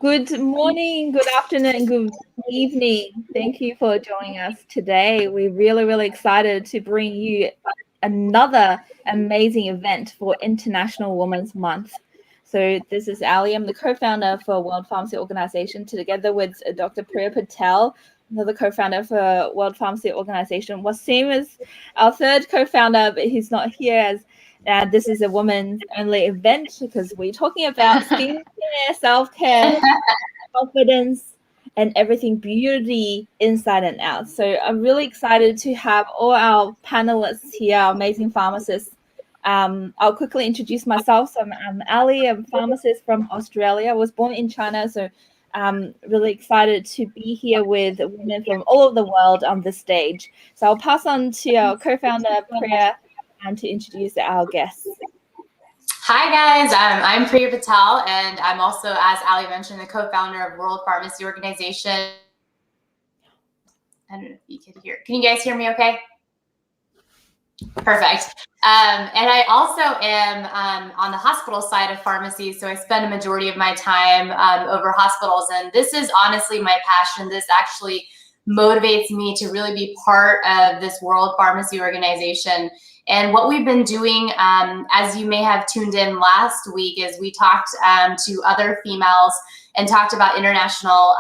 Good morning, good afternoon, good evening. Thank you for joining us today. We're really excited to bring you another amazing event for International Women's Month. So this is Allie. I'm the co-founder for World Pharmacy Organization, together with Dr. Priya Patel, another co-founder for World Pharmacy Organization. Wasim is our third co-founder, but he's not here as this is a women's only event because we're talking about skincare, self-care, confidence, and everything beauty inside and out. So I'm really excited to have all our panelists here, our amazing pharmacists. I'll quickly introduce myself. So I'm Allie, I'm a pharmacist from Australia. I was born in China, so I'm really excited to be here with women from all over the world on the stage. So I'll pass on to our co-founder, Priya, and to introduce our guests. Hi guys, I'm Priya Patel, and I'm also, as Allie mentioned, the co-founder of World Pharmacy Organization. I don't know if you can hear. Can you guys hear me okay? Perfect. And I also am on the hospital side of pharmacy, so I spend a majority of my time over hospitals, and this is honestly my passion. This actually motivates me to really be part of this World Pharmacy Organization. And what we've been doing, as you may have tuned in last week, is we talked to other females and talked about International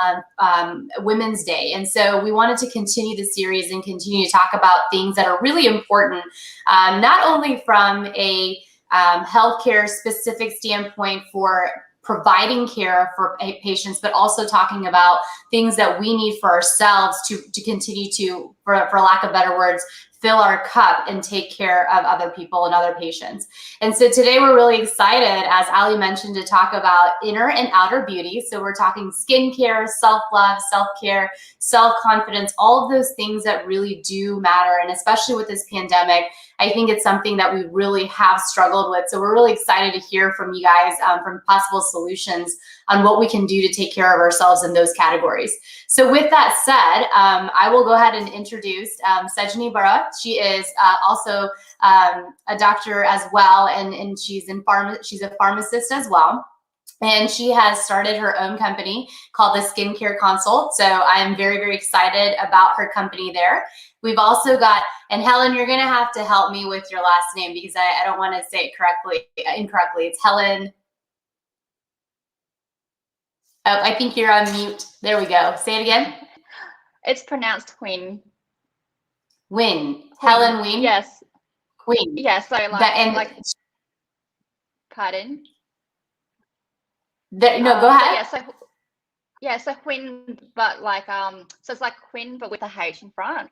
Women's Day. And so we wanted to continue the series and continue to talk about things that are really important, not only from a healthcare specific standpoint for providing care for patients, but also talking about things that we need for ourselves to continue to, for lack of better words, fill our cup and take care of other people and other patients. And so today we're really excited, as Allie mentioned, to talk about inner and outer beauty. So we're talking skincare, self-love, self-care, self-confidence, all of those things that really do matter. And especially with this pandemic, I think it's something that we really have struggled with. So we're really excited to hear from you guys from possible solutions on what we can do to take care of ourselves in those categories. So with that said, I will go ahead and introduce Sajani Barot. She is also a doctor as well, and she's a pharmacist as well. And she has started her own company called the Skincare Consult. So I'm very excited about her company there. We've also got, and Helen, you're gonna have to help me with your last name because I don't want to say it incorrectly. It's Helen. Oh, I think you're on mute. There we go. Say it again. It's pronounced Huynh. Huynh. Helen Huynh? Yes. Huynh. Yes, so pardon? No, go ahead. So Huynh, but so it's like Huynh, but with a H in front.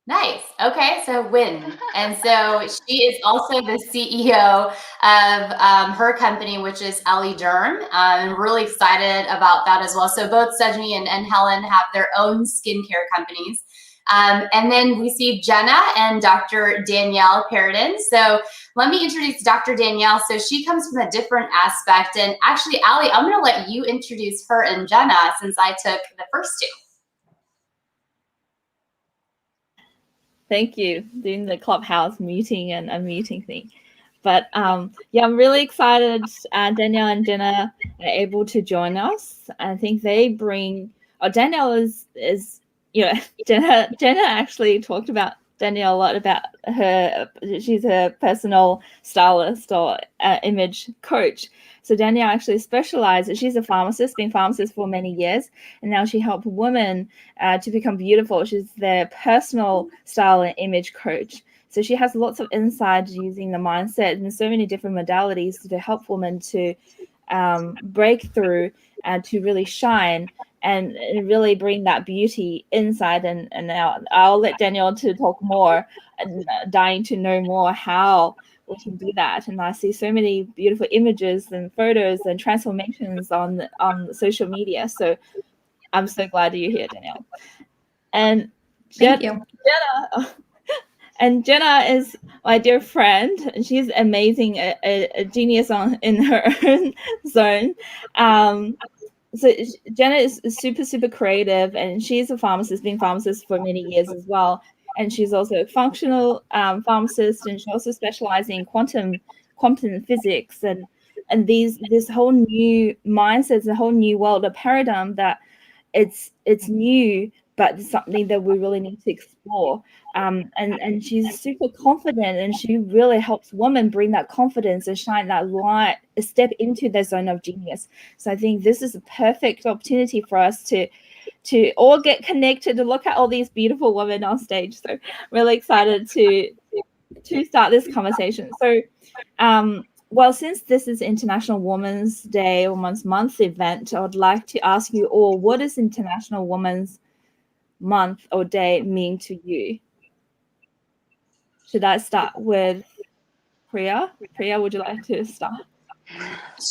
Nice. Okay, so Huynh. And so she is also the CEO of her company, which is ellé derm. I'm really excited about that as well. So both Sajani and Helen have their own skincare companies. And then we see Jenna and Dr. Danielle Perrodin. So let me introduce Dr. Danielle. So she comes from a different aspect. And actually, Allie, I'm going to let you introduce her and Jenna since I took the first two. Thank you. Doing the Clubhouse meeting and unmuting thing. But yeah, I'm really excited Danielle and Jenna are able to join us. I think they bring, Danielle is Jenna actually talked about Danielle a lot about she's a personal stylist or image coach. So Danielle actually specializes, she's a pharmacist, been a pharmacist for many years, and now she helps women to become beautiful. She's their personal style and image coach. So she has lots of insight using the mindset and so many different modalities to help women to break through and to really shine and really bring that beauty inside and out. I'll let Danielle to talk more and dying to know more how we can do that. And I see so many beautiful images and photos and transformations on social media. So I'm so glad you're here, Danielle. And Thank you. Jenna is my dear friend, and she's amazing, a genius in her own zone. So Jenna is super creative, and she's a pharmacist, been a pharmacist for many years as well. And she's also a functional pharmacist, and she also specializes in quantum physics. And and this whole new mindset, the whole new world, a paradigm that it's new, but it's something that we really need to explore. And she's super confident, and she really helps women bring that confidence and shine that light, step into their zone of genius. So I think this is a perfect opportunity for us to all get connected, to look at all these beautiful women on stage. So really excited to start this conversation. So well, since this is International Women's Day or Women's Month event, I would like to ask you all, what does International Women's Month or Day mean to you? Should I start with Priya? Priya, would you like to start?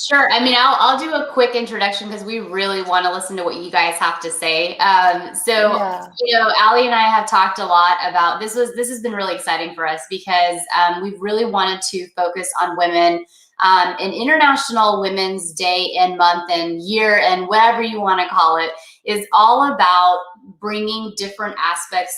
Sure. I mean, I'll do a quick introduction because we really want to listen to what you guys have to say. You know, Allie and I have talked a lot about this. This has been really exciting for us because we've really wanted to focus on women. And International Women's Day and month and year and whatever you want to call it is all about bringing different aspects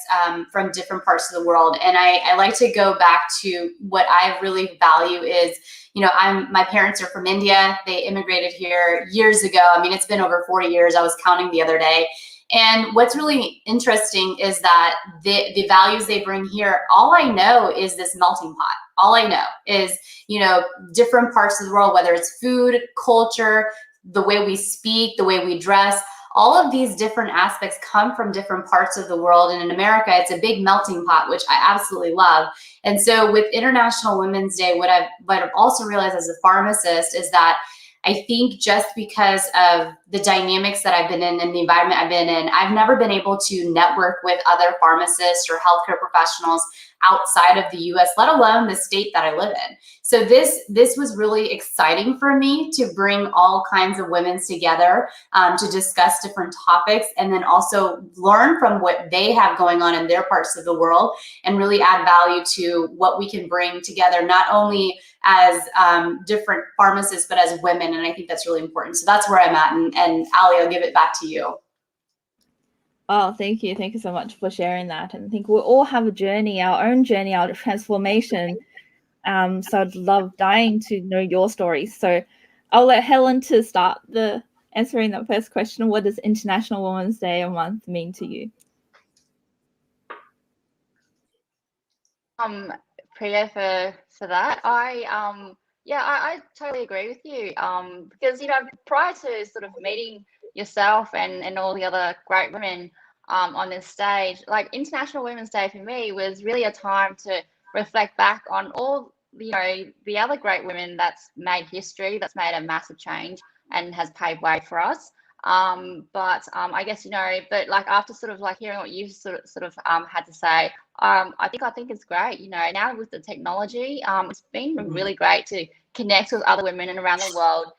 from different parts of the world. And I like to go back to what I really value is, you know, my parents are from India. They immigrated here years ago. I mean, it's been over 40 years. I was counting the other day. And what's really interesting is that the values they bring here, all I know is this melting pot. All I know is, you know, different parts of the world, whether it's food, culture, the way we speak, the way we dress, all of these different aspects come from different parts of the world. And in America, it's a big melting pot, which I absolutely love. And so with International Women's Day, what I've also realized as a pharmacist is that I think just because of the dynamics that I've been in and the environment I've been in, I've never been able to network with other pharmacists or healthcare professionals outside of the US, let alone the state that I live in. So this was really exciting for me to bring all kinds of women together to discuss different topics and then also learn from what they have going on in their parts of the world and really add value to what we can bring together, not only as different pharmacists, but as women. And I think that's really important. So that's where I'm at. And Allie, I'll give it back to you. Oh, thank you. Thank you so much for sharing that. And I think we all have a journey, our own journey, our transformation. So I'd love dying to know your story. So I'll let Helen to start the answering that first question. What does International Women's Day a month mean to you? Priya, for that, I totally agree with you. Because, you know, prior to sort of meeting yourself and all the other great women on this stage, like International Women's Day for me was really a time to reflect back on all, you know, the other great women that's made history, that's made a massive change and has paved way for us. I guess, you know, but like after sort of like hearing what you sort of had to say, I think it's great, you know, now with the technology, it's been really great to connect with other women around the world,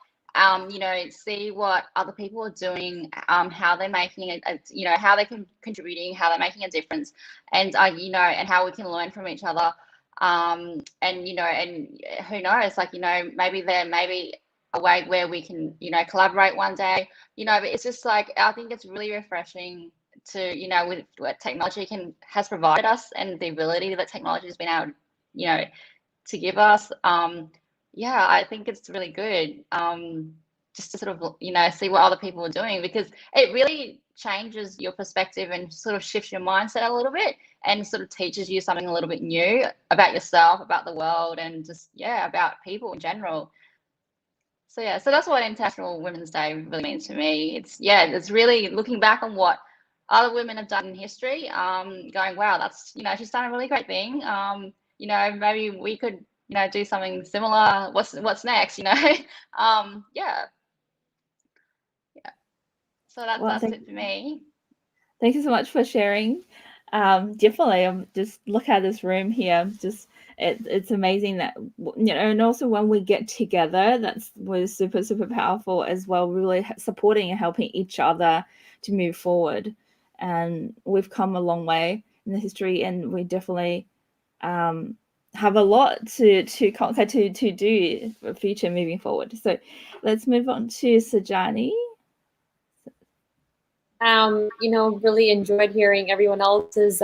you know, see what other people are doing, how they're making it, you know, how they're contributing, how they're making a difference, and you know, and how we can learn from each other, and you know, and who knows, like, you know, maybe there may be a way where we can, you know, collaborate one day, you know, but it's just like, I think it's really refreshing to, you know, with what technology has provided us and the ability that technology has been able, you know, to give us. Yeah, I think it's really good just to sort of, you know, see what other people are doing, because it really changes your perspective and sort of shifts your mindset a little bit and sort of teaches you something a little bit new about yourself, about the world, and just, yeah, about people in general. So yeah, so that's what International Women's Day really means to me. It's really looking back on what other women have done in history, going, wow, that's, you know, she's done a really great thing. You know, maybe we could, you know, do something similar. What's next, you know? Yeah. So that's it for me. Thank you so much for sharing. Definitely, just look at this room here. Just it's amazing that, you know, and also when we get together, we're super powerful as well. Really supporting and helping each other to move forward, and we've come a long way in the history, and we definitely have a lot to conquer to do for future moving forward. So let's move on to Sajani. You know, really enjoyed hearing everyone else's,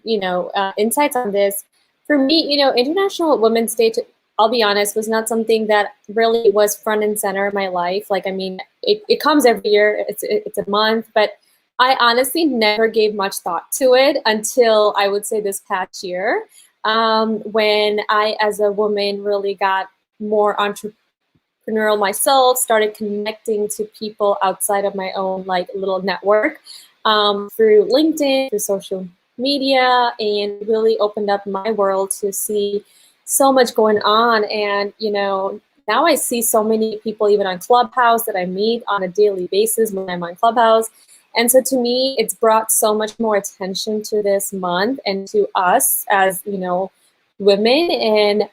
you know, insights on this. For me, you know, International Women's Day I'll be honest, was not something that really was front and center of my life. Like, I mean, it comes every year, it's a month, but I honestly never gave much thought to it until I would say this past year, when I, as a woman, really got more entrepreneurial myself, started connecting to people outside of my own like little network, through LinkedIn, through social media, and really opened up my world to see so much going on. And, you know, now I see so many people even on Clubhouse that I meet on a daily basis when I'm on Clubhouse. And so to me, it's brought so much more attention to this month and to us as, you know, women, and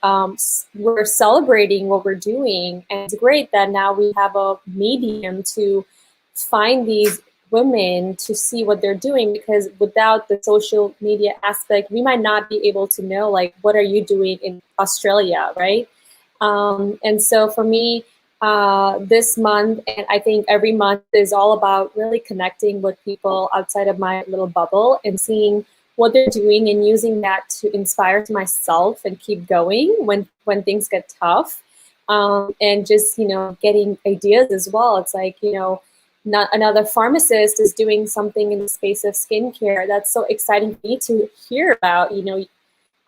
we're celebrating what we're doing. And it's great that now we have a medium to find these women to see what they're doing, because without the social media aspect, we might not be able to know, like, what are you doing in Australia, right? And so for me, this month, and I think every month, is all about really connecting with people outside of my little bubble and seeing what they're doing and using that to inspire myself and keep going when things get tough. And just, you know, getting ideas as well. It's like, you know, not another pharmacist is doing something in the space of skincare. That's so exciting for me to hear about. You know,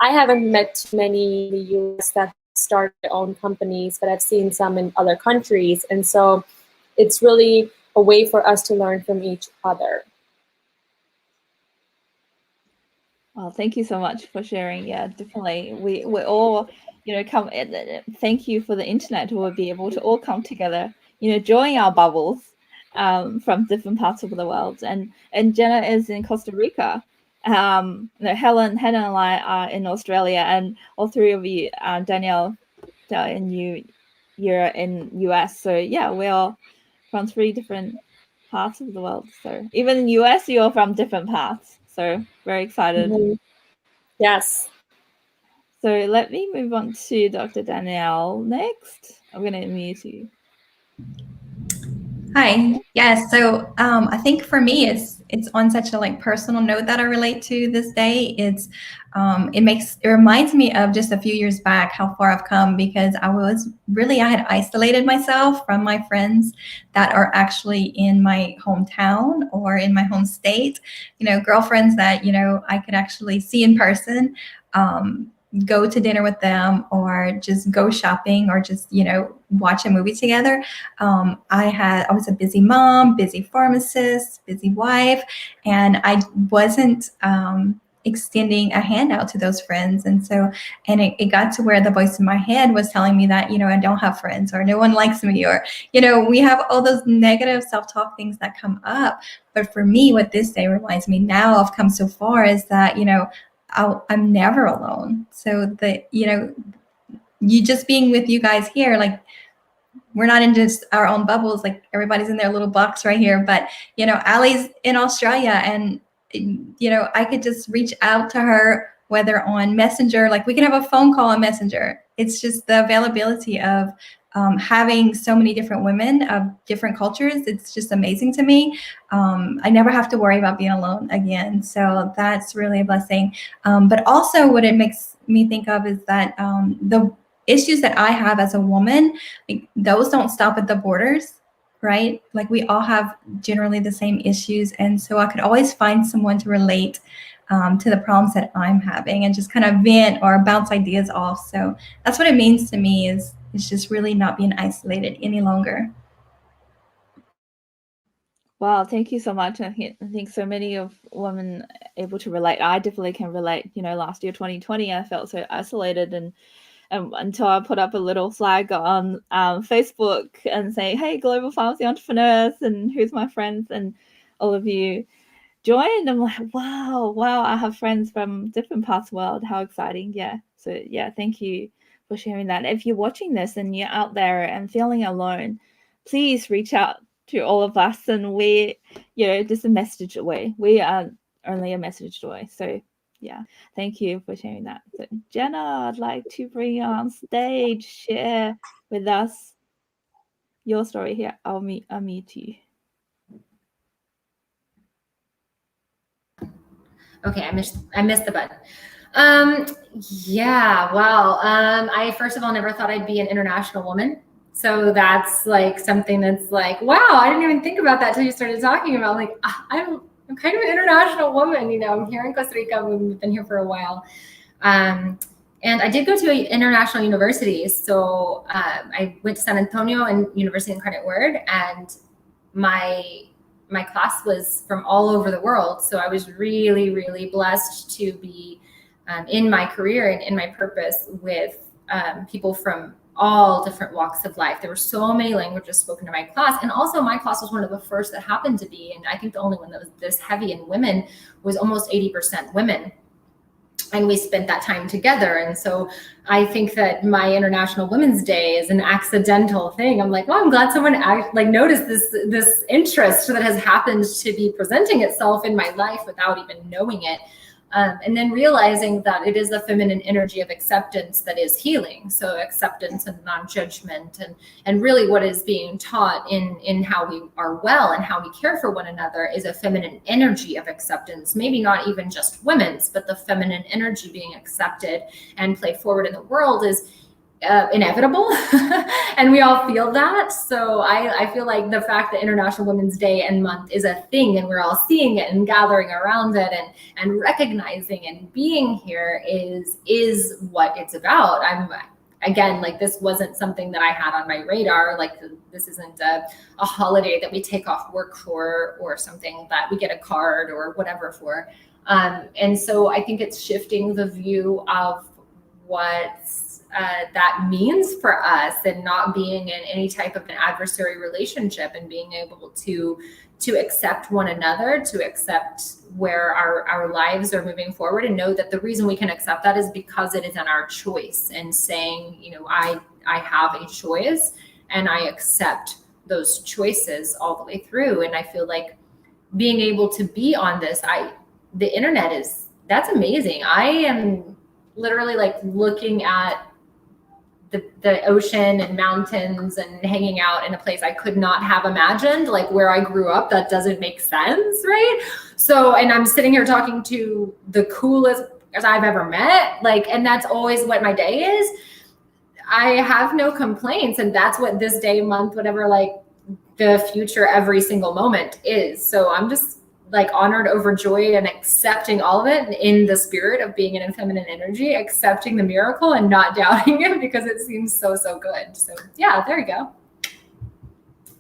I haven't met too many in the US that start their own companies, but I've seen some in other countries. And so it's really a way for us to learn from each other. Well, thank you so much for sharing. Yeah, definitely. We all, you know, come. Thank you for the internet. We'll be able to all come together, you know, join our bubbles, from different parts of the world. And Jenna is in Costa Rica. You know, Helen and I are in Australia, and all three of you, Danielle, and you're in US. So yeah, we're all from 3 different parts of the world. So even in US, you're from different parts. So very excited. Mm-hmm. Yes. So let me move on to Dr. Danielle next. I'm going to mute you. Hi. Yes. So I think for me, it's on such a like personal note that I relate to this day. It's it reminds me of just a few years back how far I've come, because I had isolated myself from my friends that are actually in my hometown or in my home state. You know, girlfriends that, you know, I could actually see in person. Go to dinner with them, or just go shopping, or just, you know, watch a movie together. I was a busy mom, busy pharmacist, busy wife, and I wasn't extending a hand out to those friends. And so, and it got to where the voice in my head was telling me that, you know, I don't have friends, or no one likes me, or, you know, we have all those negative self-talk things that come up. But for me, what this day reminds me, now I've come so far, is that, you know, I'm never alone. So you know, you just being with you guys here, like, we're not in just our own bubbles, like everybody's in their little box right here. But, you know, Allie's in Australia, and, you know, I could just reach out to her, whether on Messenger, like we can have a phone call on Messenger. It's just the availability of having so many different women of different cultures. It's just amazing to me. I never have to worry about being alone again. So that's really a blessing. But also what it makes me think of is that the issues that I have as a woman, like, those don't stop at the borders, right? Like, we all have generally the same issues. And so I could always find someone to relate to the problems that I'm having, and just kind of vent or bounce ideas off. So that's what it means to me, is it's just really not being isolated any longer. Wow, thank you so much. I think so many of women able to relate. I definitely can relate. You know, last year, 2020, I felt so isolated, and until I put up a little flag on Facebook and say, hey, global pharmacy entrepreneurs, and who's my friends, and all of you joined. I'm like, wow, I have friends from different parts of the world. How exciting. Yeah. So yeah, thank you for sharing that. If you're watching this and you're out there and feeling alone, please reach out to all of us, and we, you know, just a message away. We are only a message away. So yeah, thank you for sharing that. So Jenna, I'd like to bring you on stage, share with us your story here. I'll mute you. Okay, I missed the button. Yeah, well, I first of all never thought I'd be an international woman. So that's like something that's like, wow, I didn't even think about that till you started talking about like, I'm kind of an international woman, you know, I'm here in Costa Rica, we've been here for a while. And I did go to an international university. So I went to San Antonio and University of Incarnate Word, and my class was from all over the world. So I was really, really blessed to be in my career and in my purpose with people from all different walks of life. There were so many languages spoken in my class. And also my class was one of the first that happened to be, and I think the only one that was this heavy in women, was almost 80% women. And we spent that time together. And so I think that my International Women's Day is an accidental thing. I'm like, well, I'm glad someone noticed this interest that has happened to be presenting itself in my life without even knowing it. And then realizing that it is a feminine energy of acceptance that is healing. So acceptance and non-judgment, and really what is being taught in how we are well and how we care for one another is a feminine energy of acceptance. Maybe not even just women's, but the feminine energy being accepted and played forward in the world is inevitable. And we all feel that. So I feel like the fact that International Women's Day and month is a thing, and we're all seeing it and gathering around it and recognizing and being here is what it's about. Again, like, this wasn't something that I had on my radar. Like, this isn't a holiday that we take off work for, or something that we get a card or whatever for. And so I think it's shifting the view of what that means for us, and not being in any type of an adversary relationship, and being able to accept one another, to accept where our lives are moving forward, and know that the reason we can accept that is because it is in our choice, and saying, you know, I have a choice and I accept those choices all the way through. And I feel like being able to be on this, the internet that's amazing. I am literally like looking at the ocean and mountains and hanging out in a place I could not have imagined, like where I grew up. That doesn't make sense, right? So, and I'm sitting here talking to the coolest as I've ever met, like, and that's always what my day is. I have no complaints, and that's what this day, month, whatever, like the future, every single moment is. So I'm just like honored, overjoyed, and accepting all of it in the spirit of being in feminine energy, accepting the miracle and not doubting it, because it seems so good. So yeah, there you go.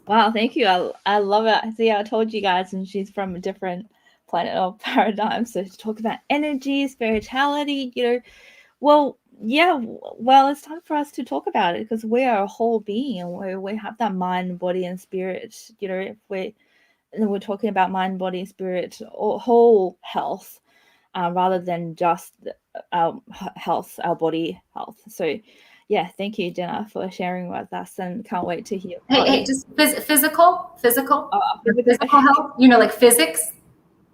Wow, thank you. I love it. See, I told you guys, and she's from a different planet or paradigm. So to talk about energy, spirituality, you know, well, yeah, well, it's time for us to talk about it, because we are a whole being, and we have that mind, body, and spirit. You know, if we're talking about mind, body, spirit, or whole health, rather than just our health, our body health. So yeah, thank you, Jenna, for sharing with us, and can't wait to hear. Hey, just physical health, you know, like physics.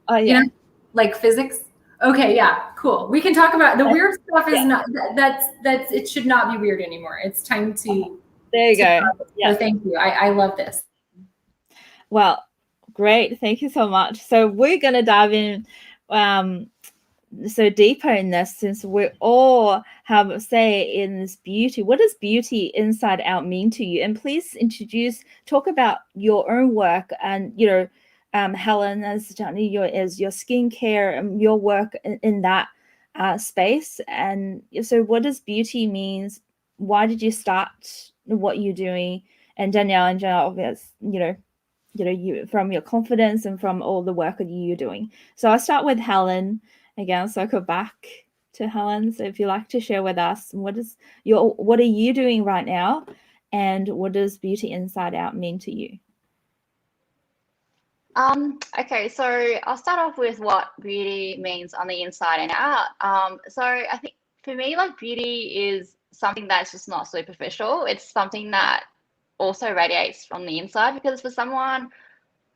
Oh yeah, you know, like physics. Okay, yeah, cool. We can talk about the weird stuff. Is not that's it should not be weird anymore. It's time to. There you go. Yeah. So thank you. I love this. Well, great. Thank you so much. So we're gonna dive in so deeper in this, since we all have a say in this beauty. What does beauty inside out mean to you? And please talk about your own work, and you know, Helen, as Sajani, your skincare and your work in that space. And so what does beauty means? Why did you start what you're doing? And Danielle and Jenna, obviously, you from your confidence and from all the work that you're doing. So I'll start with Helen again, circle back to Helen. So if you'd like to share with us, what are you doing right now, and what does beauty inside out mean to you? Okay, so I'll start off with what beauty means on the inside and out. So I think for me, like, beauty is something that's just not superficial. It's something that also radiates from the inside, because for someone,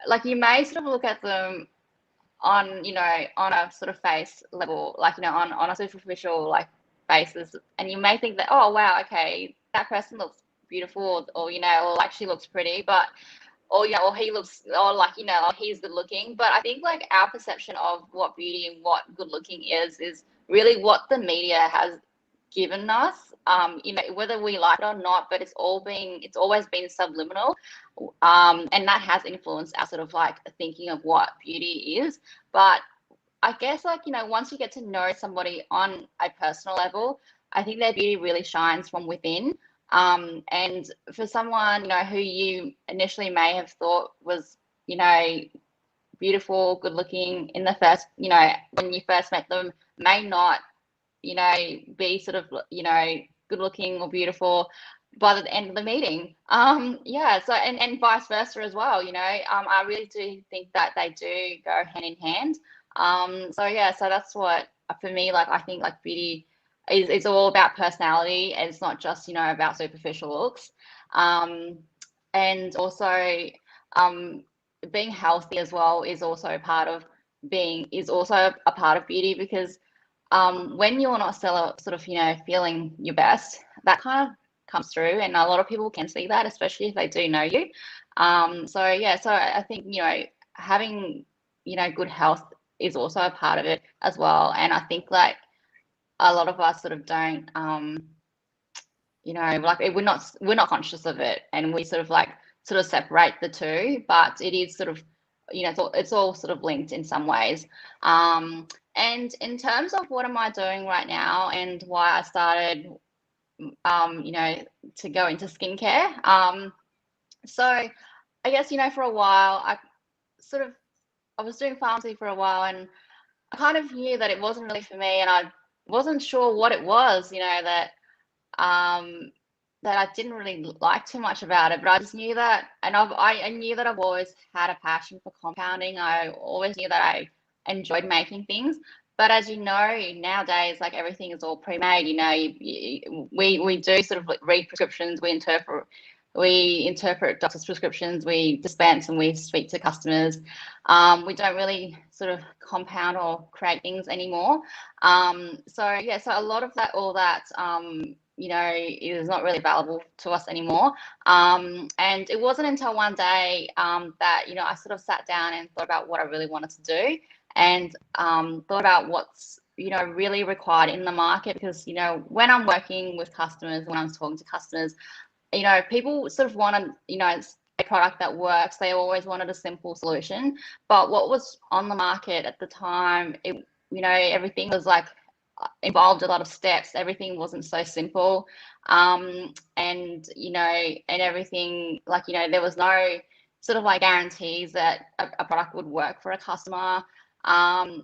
like, you may sort of look at them on, you know, on a sort of face level, like, you know, on a superficial like basis, and you may think that, oh wow, okay, that person looks beautiful, or you know, or like she looks pretty, but or, you know, or he looks, or like, you know, or he's good looking. But I think like our perception of what beauty and what good looking is really what the media has given us, whether we like it or not, but it's always been subliminal, and that has influenced our sort of like thinking of what beauty is. But I guess once you get to know somebody on a personal level, I think their beauty really shines from within. And for someone, who you initially may have thought was, beautiful, good looking in the first, when you first met them, may not, be sort of, good looking or beautiful by the end of the meeting. So, and vice versa as well, I really do think that they do go hand in hand. So that's what, for me, I think beauty is all about personality, and it's not just, about superficial looks. And also, being healthy as well is also a part of beauty, because when you're not sort of, feeling your best, that kind of comes through, and a lot of people can see that, especially if they do know you. So I think, having, good health is also a part of it as well. And I think a lot of us sort of don't, we're not conscious of it, and we sort of separate the two, but it is sort of, it's all sort of linked in some ways. And in terms of what am I doing right now and why I started, to go into skincare. So I guess, for a while, I was doing pharmacy for a while, and I kind of knew that it wasn't really for me, and I wasn't sure what it was, that I didn't really like too much about it, but I just knew that, and I knew that I've always had a passion for compounding. I always knew that I enjoyed making things. But as you know, nowadays, everything is all pre-made. We do sort of read prescriptions, we interpret doctors' prescriptions, we dispense, and we speak to customers. We don't really sort of compound or create things anymore. So a lot of all that is not really available to us anymore. And it wasn't until one day that I sort of sat down and thought about what I really wanted to do, and thought about what's really required in the market, because when I'm working with customers, when I'm talking to customers, people sort of wanted a product that works. They always wanted a simple solution, but what was on the market at the time, everything was involved a lot of steps. Everything wasn't so simple, and everything there was no sort of guarantees that a product would work for a customer. And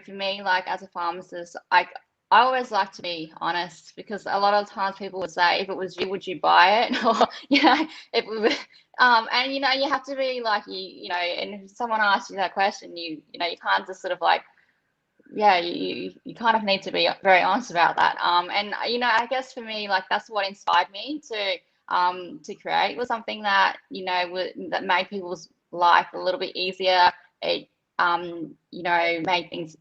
for me, as a pharmacist, I always like to be honest, because a lot of times people would say, if it was you, would you buy it? Or if it was, and you have to be and if someone asks you that question, you can't just sort of you kind of need to be very honest about that. And I guess for me, that's what inspired me to create, was something that that made people's life a little bit easier. It made things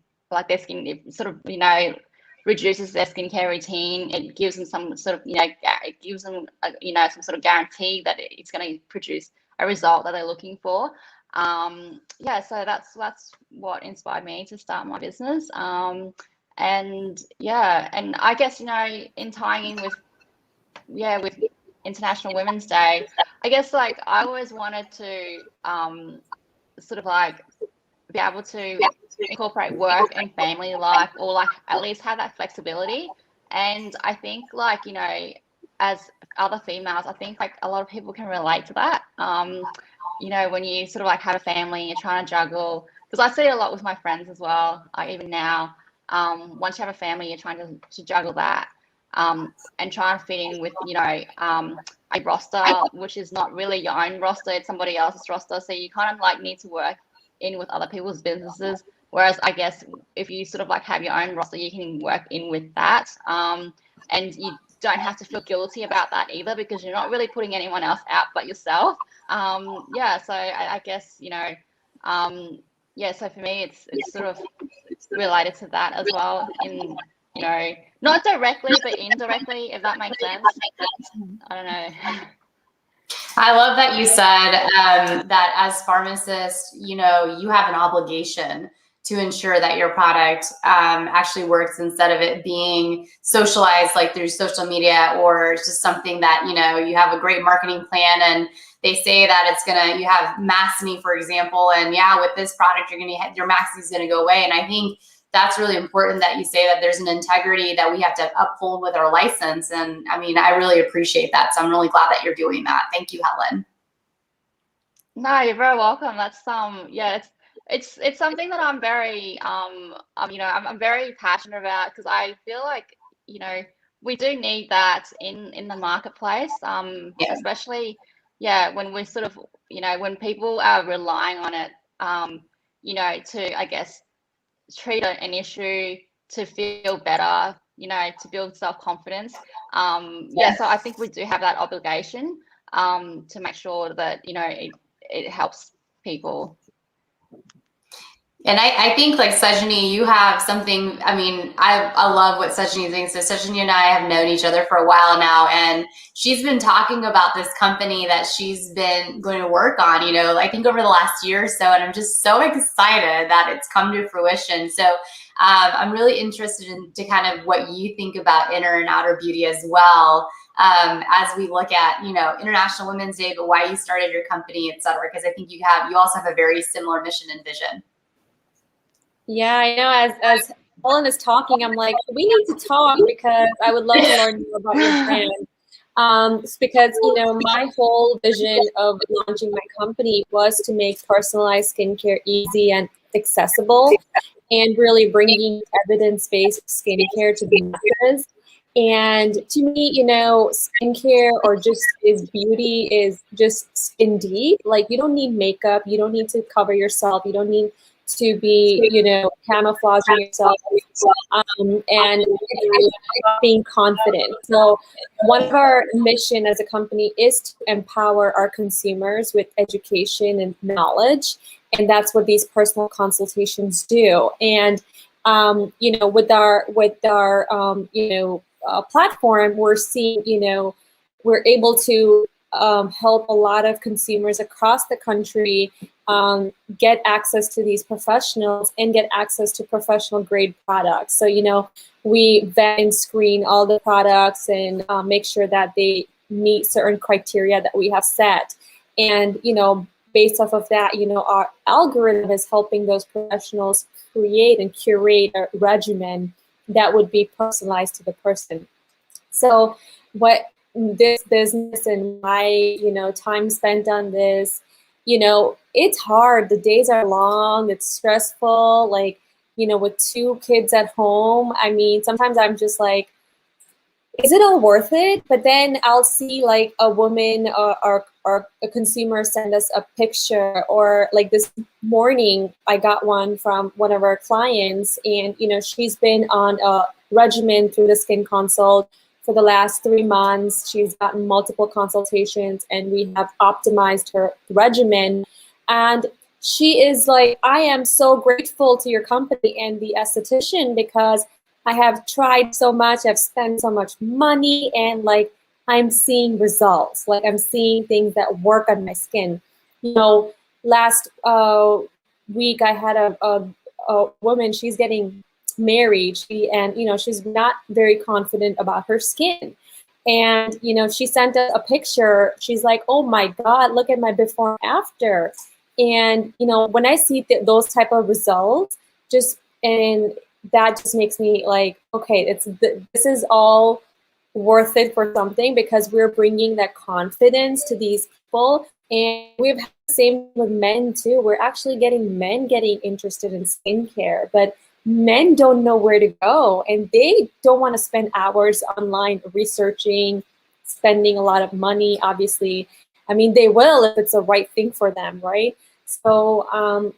their skin, it sort of reduces their skincare routine. It gives them some sort of it gives them some sort of guarantee that it's going to produce a result that they're looking for. So that's what inspired me to start my business. And I guess in tying in with International Women's Day, I guess I always wanted to sort of be able to incorporate work and family life, or at least have that flexibility. And I think as other females, I think a lot of people can relate to that. When you sort of have a family and you're trying to juggle, because I see it a lot with my friends as well. Even now, once you have a family, you're trying to juggle that, and trying to fit in with a roster, which is not really your own roster, it's somebody else's roster. So you kind of need to work in with other people's businesses. Whereas I guess if you sort of have your own roster, you can work in with that, and you don't have to feel guilty about that either, because you're not really putting anyone else out but yourself. So I guess so for me it's sort of related to that as well, in not directly but indirectly, if that makes sense. I don't know. I love that you said that as pharmacists, you have an obligation to ensure that your product actually works, instead of it being socialized like through social media, or just something that, you know, you have a great marketing plan and they say that it's gonna, you have acne, for example, and yeah, with this product, you're gonna your acne is gonna go away. And I think that's really important that you say that there's an integrity that we have to uphold with our license. And I mean, I really appreciate that. So I'm really glad that you're doing that. Thank you, Helen. No, you're very welcome. That's yeah, it's something that I'm very you know, I'm very passionate about, because I feel like, you know, we do need that in the marketplace, especially, yeah, when we're sort of, you know, when people are relying on it, you know, to, I guess, treat an issue, to feel better, you know, to build self-confidence. Yeah, so I think we do have that obligation to make sure that, you know, it helps people. And I think, like, Sajani, you have something, I mean, I love what Sajani thinks. So Sajani and I have known each other for a while now, and she's been talking about this company that she's been going to work on, you know, I think over the last year or so, and I'm just so excited that it's come to fruition. So I'm really interested in to kind of what you think about inner and outer beauty as well, as we look at, you know, International Women's Day, but why you started your company, et cetera, because I think you also have a very similar mission and vision. Yeah, I know. As Helen is talking, I'm like, we need to talk, because I would love to learn more about your brand. Because, you know, my whole vision of launching my company was to make personalized skincare easy and accessible, and really bringing evidence-based skincare to the masses. And to me, you know, skincare, or just beauty is just skin deep. Like, you don't need makeup, you don't need to cover yourself, you don't need to be, you know, camouflaging yourself, and being confident. So one of our mission as a company is to empower our consumers with education and knowledge, and that's what these personal consultations do. And you know, with our you know, platform, we're seeing, you know, we're able to help a lot of consumers across the country get access to these professionals and get access to professional grade products. So, you know, we vet and screen all the products and make sure that they meet certain criteria that we have set. And, you know, based off of that, you know, our algorithm is helping those professionals create and curate a regimen that would be personalized to the person. So what this business and my, you know, time spent on this, you know, it's hard. The days are long, it's stressful. Like, you know, with 2 kids at home, I mean, sometimes I'm just like, is it all worth it? But then I'll see like a woman or a consumer send us a picture, or like this morning, I got one from one of our clients, and, you know, she's been on a regimen through the Skin Consult for the last 3 months. She's gotten multiple consultations, and we have optimized her regimen. And she is like, I am so grateful to your company and the esthetician, because I have tried so much, I've spent so much money, and like, I'm seeing results. Like, I'm seeing things that work on my skin. You know, last week I had a woman, she's getting married, and, you know, she's not very confident about her skin. And, you know, she sent us a picture. She's like, oh my God, look at my before and after. And, you know, when I see those type of results, and that just makes me like, okay, this is all worth it for something, because we're bringing that confidence to these people. And we've had the same with men too. We're actually getting men getting interested in skincare, but men don't know where to go, and they don't want to spend hours online researching, spending a lot of money, obviously. I mean, they will if it's the right thing for them, right? So,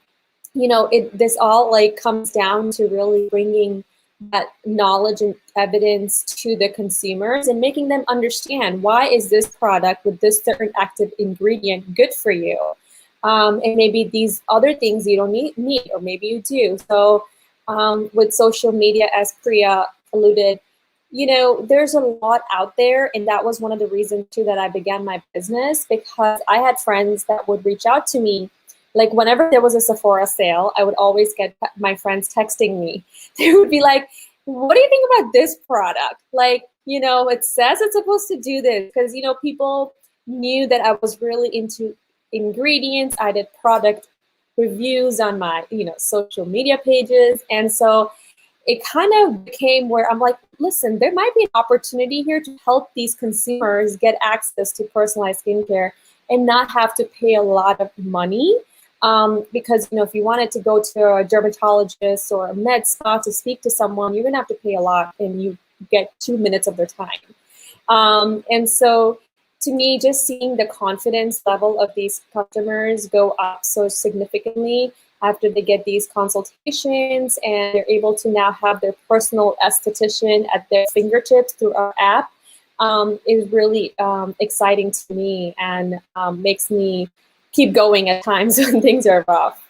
you know, this all like comes down to really bringing that knowledge and evidence to the consumers and making them understand, why is this product with this certain active ingredient good for you? And maybe these other things you don't need, or maybe you do. So with social media, as Priya alluded, you know, there's a lot out there. And that was one of the reasons too that I began my business, because I had friends that would reach out to me Like whenever there was a Sephora sale, I would always get my friends texting me. They would be like, what do you think about this product? Like, you know, it says it's supposed to do this, because, you know, people knew that I was really into ingredients. I did product reviews on my, you know, social media pages. And so it kind of became where I'm like, listen, there might be an opportunity here to help these consumers get access to personalized skincare and not have to pay a lot of money. Because, you know, if you wanted to go to a dermatologist or a med spa to speak to someone, you're gonna have to pay a lot, and you get 2 minutes of their time. And so to me, just seeing the confidence level of these customers go up so significantly after they get these consultations, and they're able to now have their personal esthetician at their fingertips through our app, is really exciting to me, and makes me keep going at times when things are rough.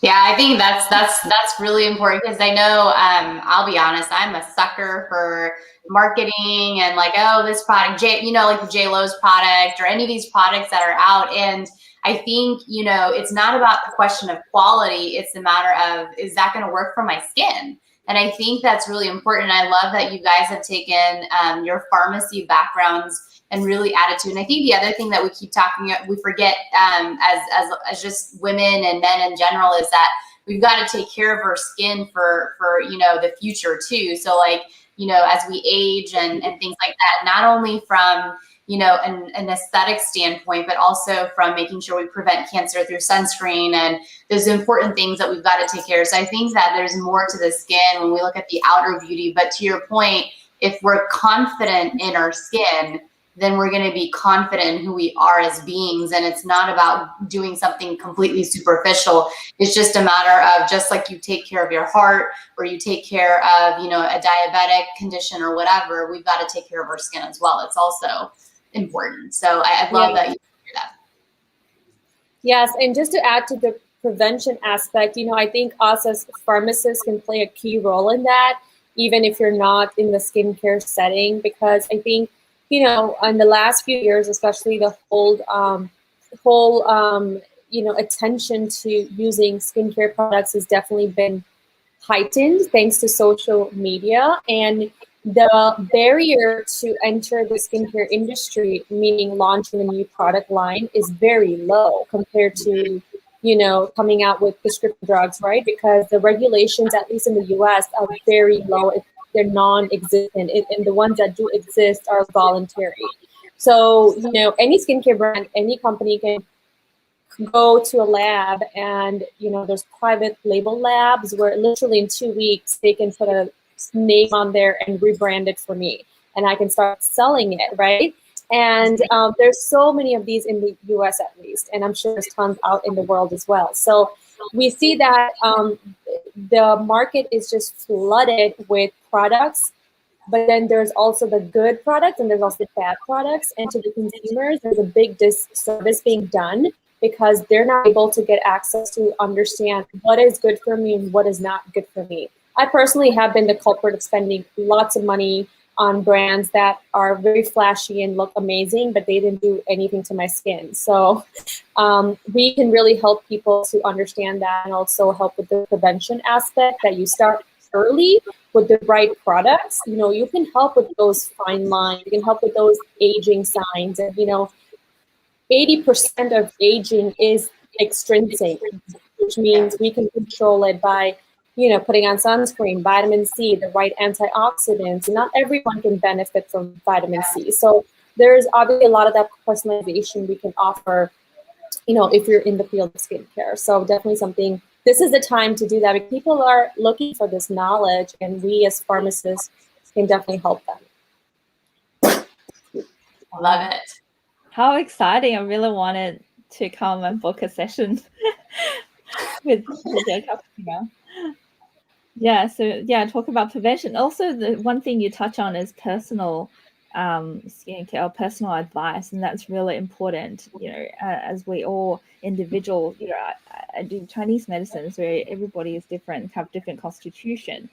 Yeah, I think that's really important, because I know, I'll be honest, I'm a sucker for marketing and like, oh, this product, you know, like the J-Lo's product or any of these products that are out. And I think, you know, it's not about the question of quality. It's a matter of, is that going to work for my skin? And I think that's really important. I love that you guys have taken your pharmacy backgrounds and really added to. And I think the other thing that we keep talking, we forget as just women and men in general, is that we've got to take care of our skin for you know, the future too. So like, you know, as we age and things like that, not only from, you know, an aesthetic standpoint, but also from making sure we prevent cancer through sunscreen and those important things that we've got to take care of. So I think that there's more to the skin when we look at the outer beauty. But to your point, if we're confident in our skin, then we're going to be confident in who we are as beings. And it's not about doing something completely superficial. It's just a matter of, just like you take care of your heart, or you take care of, you know, a diabetic condition or whatever, we've got to take care of our skin as well. It's also important. So I love that you hear that. Yes, and just to add to the prevention aspect, you know, I think us as pharmacists can play a key role in that, even if you're not in the skincare setting, because I think, you know, in the last few years, especially the whole you know, attention to using skincare products has definitely been heightened thanks to social media. And the barrier to enter the skincare industry, meaning launching a new product line, is very low compared to, you know, coming out with prescription drugs, right? Because the regulations, at least in the US, are very low. They're non-existent, and the ones that do exist are voluntary. So, you know, any skincare brand, any company can go to a lab, and, you know, there's private label labs where literally in 2 weeks they can put a name on there and rebrand it for me, and I can start selling it, right? And there's so many of these in the US at least, and I'm sure there's tons out in the world as well. So we see that the market is just flooded with products, but then there's also the good products and there's also the bad products. And to the consumers, there's a big disservice being done because they're not able to get access to understand what is good for me and what is not good for me. I personally have been the culprit of spending lots of money on brands that are very flashy and look amazing, but they didn't do anything to my skin. So we can really help people to understand that, and also help with the prevention aspect, that you start early with the right products. You know, you can help with those fine lines, you can help with those aging signs. And, you know, 80% of aging is extrinsic, which means we can control it by, you know, putting on sunscreen, vitamin C, the right antioxidants. Not everyone can benefit from vitamin C. So there's obviously a lot of that personalization we can offer, you know, if you're in the field of skincare. So definitely something, this is the time to do that. But people are looking for this knowledge, and we as pharmacists can definitely help them. I love it. How exciting. I really wanted to come and book a session with a customer. Yeah, so yeah, talk about prevention. Also, the one thing you touch on is personal skincare or personal advice, and that's really important. You know, as we all individuals, you know, I do Chinese medicine, so everybody is different, have different constitution,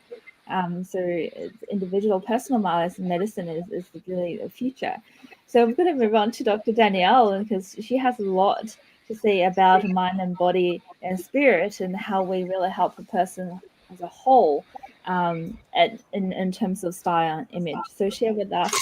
So individual personalized medicine is really the future. So I'm going to move on to Dr. Danielle, because she has a lot to say about mind and body and spirit, and how we really help a person as a whole, in terms of style and image. So share with us.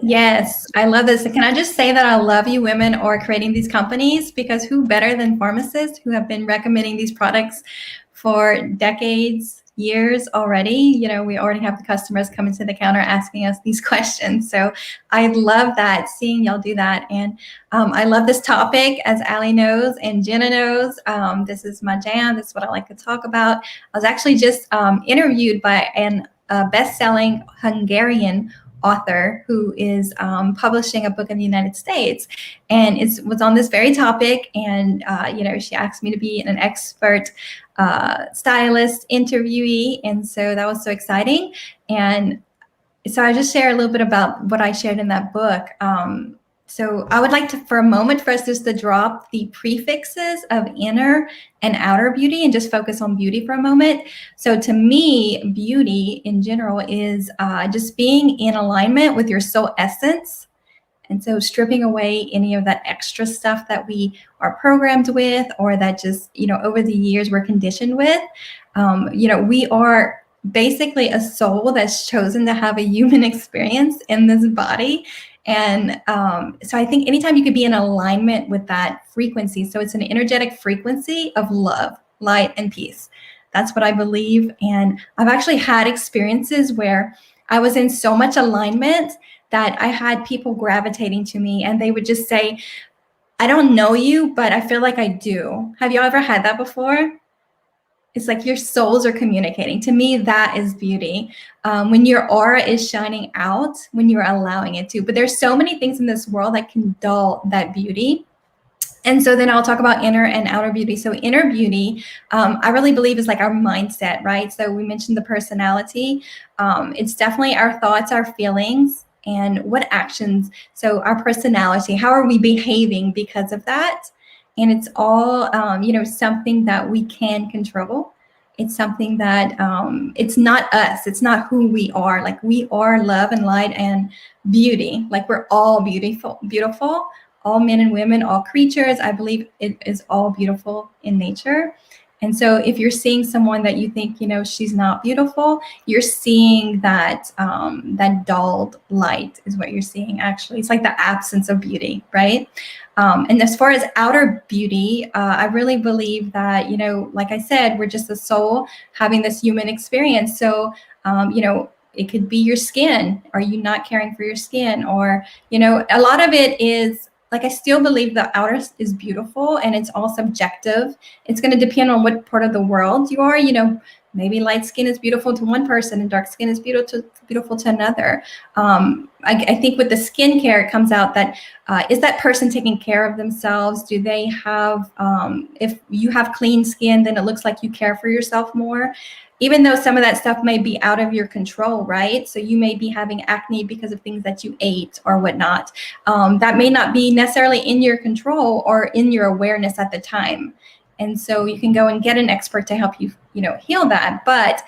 Yes, I love this. Can I just say that I love you women who are creating these companies, because who better than pharmacists who have been recommending these products for decades, years already? You know, we already have the customers coming to the counter asking us these questions. So I love that, seeing y'all do that. And I love this topic, as Allie knows and Jenna knows. This is my jam. This is what I like to talk about. I was actually just interviewed by a best-selling Hungarian author who is publishing a book in the United States, and was on this very topic. And you know, she asked me to be an expert stylist interviewee, and so that was so exciting. And so I just share a little bit about what I shared in that book. So I would like to, for a moment, for us just to drop the prefixes of inner and outer beauty and just focus on beauty for a moment. So to me, beauty in general is just being in alignment with your soul essence. And so stripping away any of that extra stuff that we are programmed with, or that just, you know, over the years we're conditioned with. You know, we are basically a soul that's chosen to have a human experience in this body. And so I think anytime you could be in alignment with that frequency, so it's an energetic frequency of love, light, and peace. That's what I believe. And I've actually had experiences where I was in so much alignment that I had people gravitating to me, and they would just say, I don't know you, but I feel like I do. Have you ever had that before? It's like your souls are communicating. To me, that is beauty. When your aura is shining out, when you're allowing it to. But there's so many things in this world that can dull that beauty. And so then I'll talk about inner and outer beauty. So inner beauty, I really believe is like our mindset, right? So we mentioned the personality. It's definitely our thoughts, our feelings, and what actions. So our personality, how are we behaving because of that? And it's all, you know, something that we can control. It's something that, it's not us. It's not who we are. Like, we are love and light and beauty. Like, we're all beautiful. All men and women, all creatures. I believe it is all beautiful in nature. And so if you're seeing someone that you think, you know, she's not beautiful, you're seeing that that dulled light is what you're seeing, actually. It's like the absence of beauty, right? And as far as outer beauty, I really believe that, you know, like I said, we're just a soul having this human experience. So, you know, it could be your skin. Are you not caring for your skin? Or, you know, a lot of it is, like, I still believe the outer is beautiful, and it's all subjective. It's going to depend on what part of the world you are. You know, maybe light skin is beautiful to one person and dark skin is beautiful to another. I think with the skincare, it comes out that is that person taking care of themselves? Do they have, if you have clean skin, then it looks like you care for yourself more. Even though some of that stuff may be out of your control, right? So you may be having acne because of things that you ate or whatnot. That may not be necessarily in your control or in your awareness at the time. And so you can go and get an expert to help you, you know, heal that. But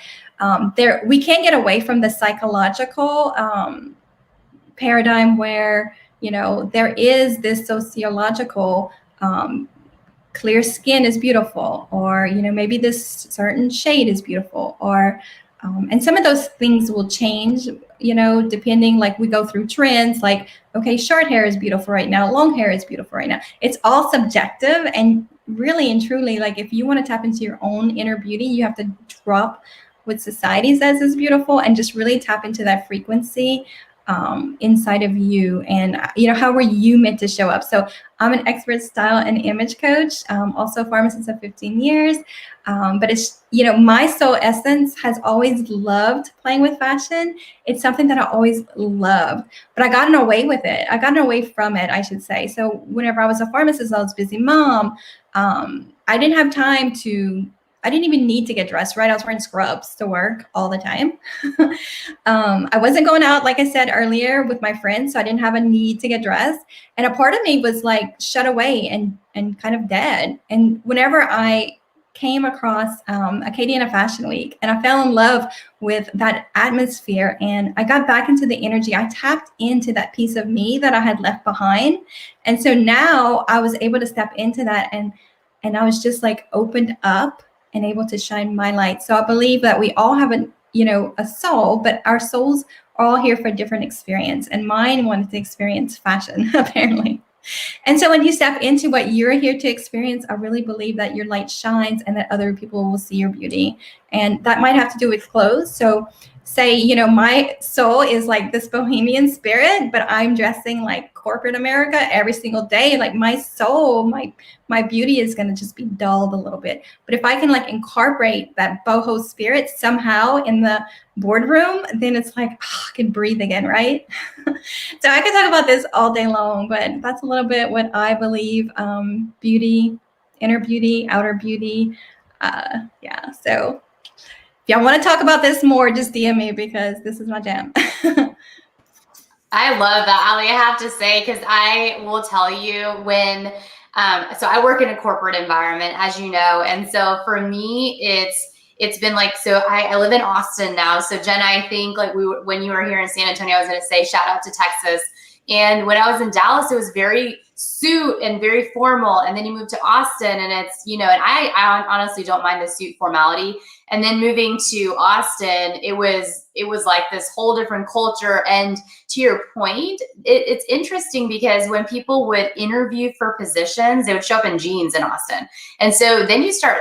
we can't get away from the psychological paradigm where, you know, there is this sociological clear skin is beautiful, or, you know, maybe this certain shade is beautiful, or and some of those things will change, you know, depending, like, we go through trends, like, okay, short hair is beautiful right now, long hair is beautiful right now. It's all subjective, and really and truly, like, if you want to tap into your own inner beauty, you have to drop what society says is beautiful and just really tap into that frequency inside of you, and, you know, how were you meant to show up? So I'm an expert style and image coach, also a pharmacist of 15 years. But it's, you know, my soul essence has always loved playing with fashion. It's something that I always loved, but I gotten away with it. I gotten away from it, I should say. So whenever I was a pharmacist, I was a busy mom. I didn't have time to, I didn't even need to get dressed, right? I was wearing scrubs to work all the time. I wasn't going out, like I said earlier, with my friends, so I didn't have a need to get dressed. And a part of me was like shut away and kind of dead. And whenever I came across Acadiana Fashion Week, and I fell in love with that atmosphere, and I got back into the energy. I tapped into that piece of me that I had left behind. And so now I was able to step into that, and I was just like opened up and able to shine my light. So I believe that we all have a soul, but our souls are all here for a different experience. And mine wanted to experience fashion, apparently. And so when you step into what you're here to experience, I really believe that your light shines and that other people will see your beauty. And that might have to do with clothes. So say, my soul is like this bohemian spirit, but I'm dressing like corporate America every single day. Like my soul, my beauty is going to just be dulled a little bit. But if I can like incorporate that boho spirit somehow in the boardroom, then it's like, I can breathe again, right? So I could talk about this all day long, but that's a little bit what I believe, beauty, inner beauty, outer beauty. Yeah, so if y'all want to talk about this more, just DM me because this is my jam. I love that, Allie, I have to say, because I will tell you when, so I work in a corporate environment, as you know, and so for me, it's been like, so I live in Austin now. So Jenna, I think like when you were here in San Antonio, I was going to say shout out to Texas. And when I was in Dallas, it was very suit and very formal. And then you move to Austin and it's, and I honestly don't mind the suit formality. And then moving to Austin, it was like this whole different culture. And to your point, it's interesting because when people would interview for positions, they would show up in jeans in Austin. And so then you start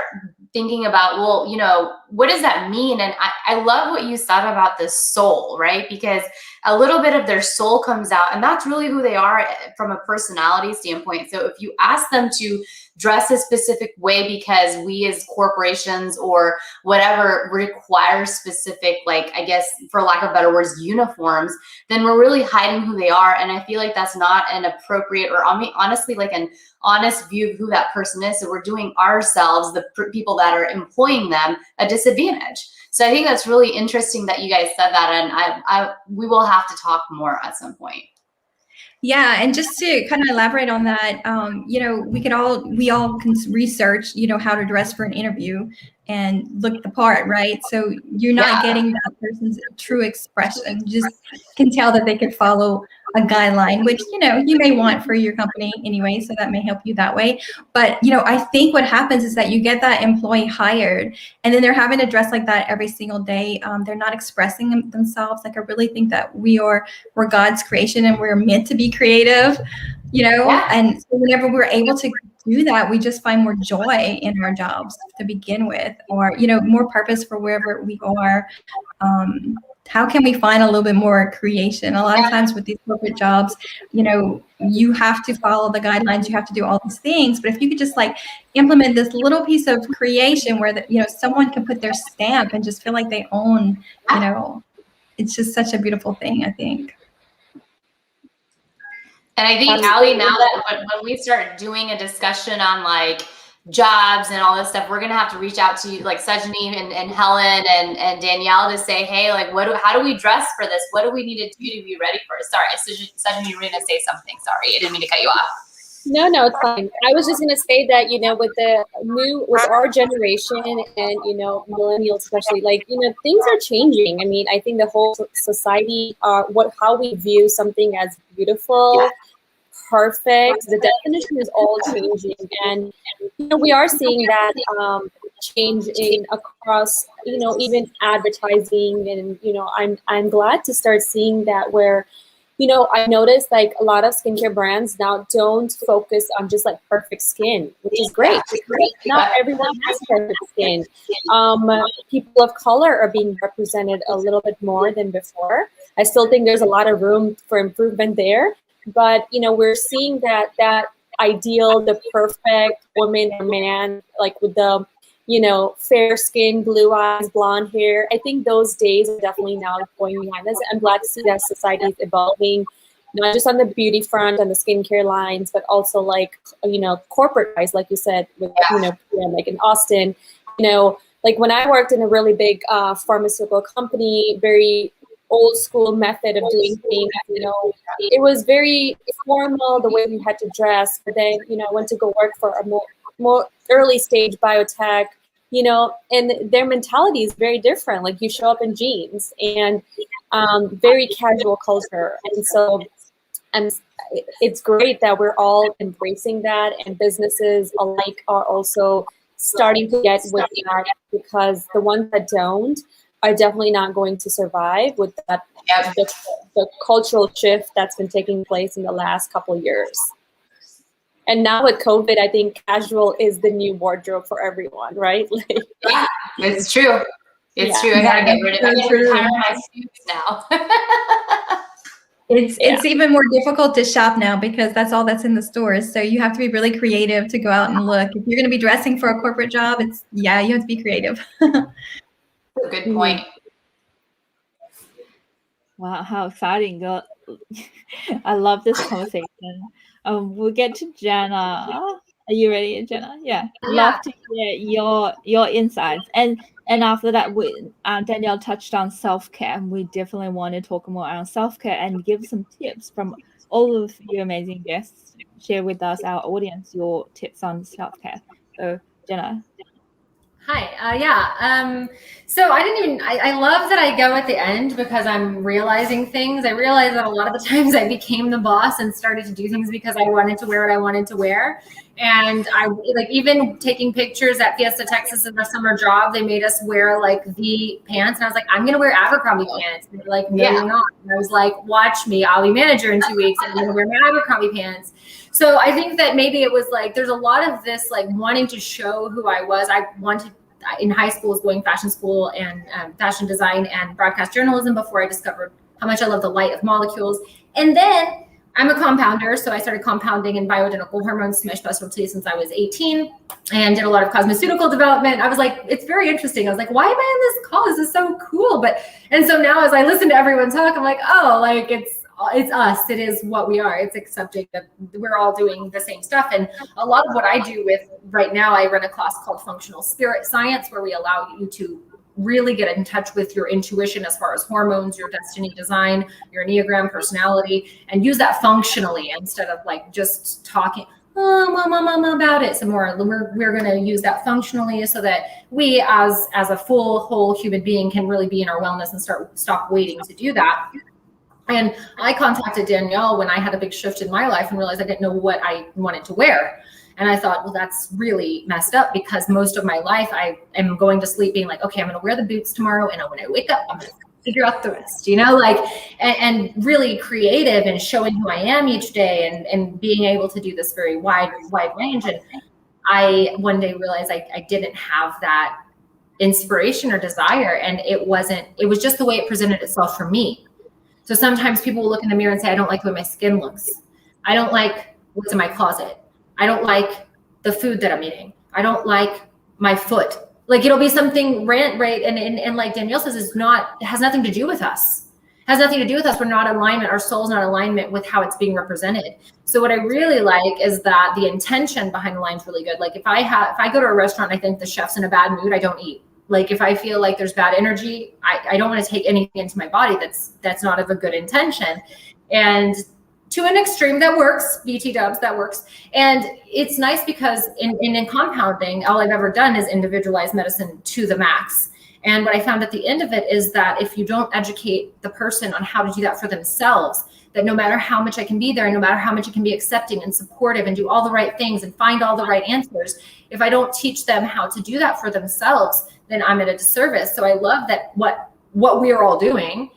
thinking about, well, what does that mean? And I love what you said about the soul, right? Because a little bit of their soul comes out, and that's really who they are from a personality standpoint. So if you ask them to dress a specific way because we as corporations or whatever require specific, like, I guess, for lack of better words, uniforms, then we're really hiding who they are. And I feel like that's not an appropriate, or honestly, like an honest view of who that person is. So we're doing ourselves, the people that are employing them, a disadvantage. So I think that's really interesting that you guys said that, and we will have to talk more at some point. Yeah, and just to kind of elaborate on that, we all can research, how to dress for an interview and look the part, right? So you're not getting that person's true expression. You just can tell that they could follow a guideline, which, you may want for your company anyway, so that may help you that way. But, I think what happens is that you get that employee hired and then they're having to dress like that every single day. They're not expressing themselves. Like, I really think that we're God's creation and we're meant to be creative, and so whenever we're able to do that, we just find more joy in our jobs to begin with, or, more purpose for wherever we are. How can we find a little bit more creation? A lot of times with these corporate jobs, you have to follow the guidelines, you have to do all these things. But if you could just like implement this little piece of creation where someone can put their stamp and just feel like they own, it's just such a beautiful thing, I think. And I think, Allie, now that when we start doing a discussion on like jobs and all this stuff, we're gonna have to reach out to like Sajani and Helen and Danielle to say, hey, like how do we dress for this? What do we need to do to be ready for it? Sorry, Sajani, you were gonna say something. Sorry, I didn't mean to cut you off. No, it's fine. I was just gonna say that, with our generation and, millennials especially, like, things are changing. I mean, I think the whole society, how we view something as beautiful, perfect, the definition is all changing. And, we are seeing that change across, even advertising. And, I'm glad to start seeing that where, I noticed like a lot of skincare brands now don't focus on just like perfect skin, which is great. Not everyone has perfect skin. People of color are being represented a little bit more than before. I still think there's a lot of room for improvement there, but we're seeing that ideal, the perfect woman or man, like with the fair skin, blue eyes, blonde hair. I think those days are definitely now going behind us. I'm glad to see that society is evolving, not just on the beauty front and the skincare lines, but also like, corporate wise, like you said, with, like in Austin, like when I worked in a really big pharmaceutical company, very old school method of doing things, it was very formal the way we had to dress. But then, I went to go work for a more early stage biotech, you know, and their mentality is very different. Like you show up in jeans and very casual culture. And so it's great that we're all embracing that, and businesses alike are also starting to get with that, because the ones that don't are definitely not going to survive with that the cultural shift that's been taking place in the last couple of years. And now with COVID, I think casual is the new wardrobe for everyone, right? Yeah, it's true. It's true. I gotta get rid of my suits now. It's even more difficult to shop now because that's all that's in the stores. So you have to be really creative to go out and look. If you're going to be dressing for a corporate job, you have to be creative. Good point. Wow, how exciting! Girl. I love this conversation. We'll get to Jenna. Are you ready, Jenna? Yeah. Love to hear your insights. And after that, Danielle touched on self-care. We definitely want to talk more on self-care and give some tips from all of you amazing guests. Share with us, our audience, your tips on self-care. So, Jenna. Hi. So I love that I go at the end because I'm realizing things. I realized that a lot of the times I became the boss and started to do things because I wanted to wear what I wanted to wear. And I like even taking pictures at Fiesta, Texas in our summer job, they made us wear like the pants. And I was like, I'm going to wear Abercrombie pants. And they're like, no, you're not. And I was like, watch me. I'll be manager in 2 weeks. And I'm going to wear my Abercrombie pants. So I think that maybe it was like, there's a lot of this like wanting to show who I was. I wanted in high school was going fashion school and fashion design and broadcast journalism before I discovered how much I love the light of molecules. And then I'm a compounder, so I started compounding in bioidentical hormones, my specialty since I was 18, and did a lot of cosmeceutical development. I was like, it's very interesting. I was like, why am I on this call? This is so cool. And so now as I listen to everyone talk, I'm like, oh, like it's us. It is what we are. It's accepting that we're all doing the same stuff. And a lot of what I do with right now, I run a class called Functional Spirit Science, where we allow you to really get in touch with your intuition as far as hormones, your destiny design, your Enneagram personality, and use that functionally instead of like just talking about it some more. We're going to use that functionally so that we as a full whole human being can really be in our wellness and stop waiting to do that. And I contacted Danielle when I had a big shift in my life and realized I didn't know what I wanted to wear. And I thought, well, that's really messed up because most of my life I am going to sleep being like, okay, I'm going to wear the boots tomorrow. And when I wake up, I'm going to figure out the rest, and really creative and showing who I am each day and being able to do this very wide range. And I one day realized I didn't have that inspiration or desire. And it was just the way it presented itself for me. So sometimes people will look in the mirror and say, I don't like the way my skin looks. I don't like what's in my closet. I don't like the food that I'm eating. I don't like my foot. Like it'll be something right. And like Danielle says, it has nothing to do with us. It has nothing to do with us. We're not in alignment. Our soul's not in alignment with how it's being represented. So what I really like is that the intention behind the line is really good. Like if I go to a restaurant and I think the chef's in a bad mood, I don't eat. Like if I feel like there's bad energy, I don't want to take anything into my body that's not of a good intention. And to an extreme that works, BT dubs, that works. And it's nice because in compounding, all I've ever done is individualized medicine to the max. And what I found at the end of it is that if you don't educate the person on how to do that for themselves, that no matter how much I can be there, and no matter how much it can be accepting and supportive and do all the right things and find all the right answers, if I don't teach them how to do that for themselves, then I'm at a disservice. So I love that what we are all doing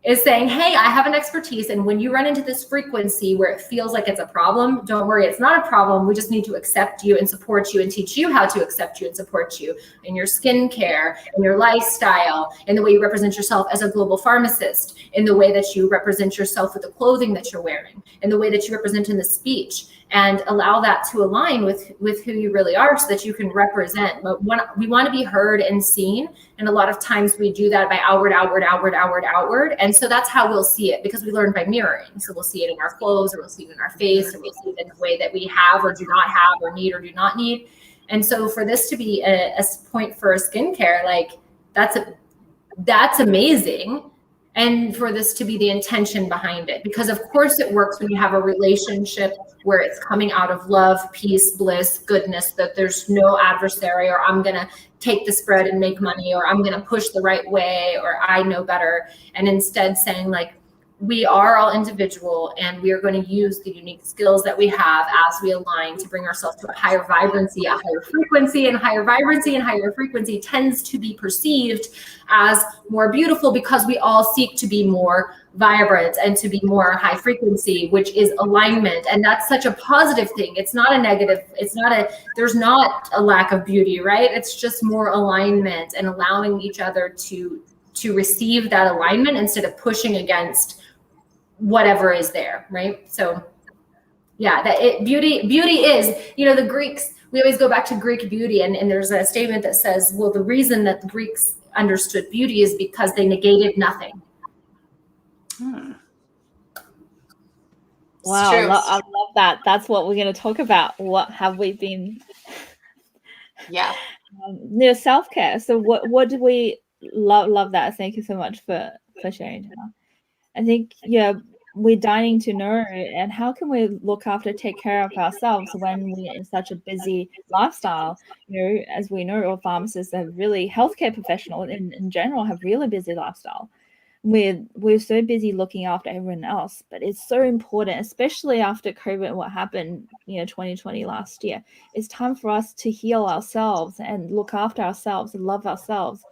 is saying, hey, I have an expertise. And when you run into this frequency where it feels like it's a problem, don't worry, it's not a problem. We just need to accept you and support you and teach you how to accept you and support you in your skincare, in your lifestyle, in the way you represent yourself as a global pharmacist, in the way that you represent yourself with the clothing that you're wearing, in the way that you represent in the speech, and allow that to align with who you really are so that you can represent. But we want to be heard and seen. And a lot of times we do that by outward. And so that's how we'll see it, because we learn by mirroring. So we'll see it in our clothes, or we'll see it in our face, or we'll see it in the way that we have or do not have or need or do not need. And so for this to be a point for skincare, like that's amazing. and for this to be the intention behind it. Because of course it works when you have a relationship where it's coming out of love, peace, bliss, goodness, that there's no adversary, or I'm gonna take the spread and make money, or I'm gonna push the right way, or I know better. And instead saying like, we are all individual, and we are going to use the unique skills that we have as we align to bring ourselves to a higher vibrancy, a higher frequency, and higher vibrancy and higher frequency tends to be perceived as more beautiful, because we all seek to be more vibrant and to be more high frequency, which is alignment. And that's such a positive thing. It's not a negative. There's not a lack of beauty, right? It's just more alignment and allowing each other to receive that alignment instead of pushing against whatever is there, right? So yeah, beauty is, the Greeks, we always go back to Greek beauty, and there's a statement that says, well, the reason that the Greeks understood beauty is because they negated nothing. Wow, I love that. That's what we're going to talk about. What have we been? Yeah. Self-care. So what do we love that? Thank you so much for sharing that. I think, we're dying to know, and how can we look after, take care of ourselves when we're in such a busy lifestyle? As we know, all pharmacists are really, healthcare professionals in general have really busy lifestyle. We're so busy looking after everyone else, but it's so important, especially after COVID, what happened, 2020 last year. It's time for us to heal ourselves and look after ourselves and love ourselves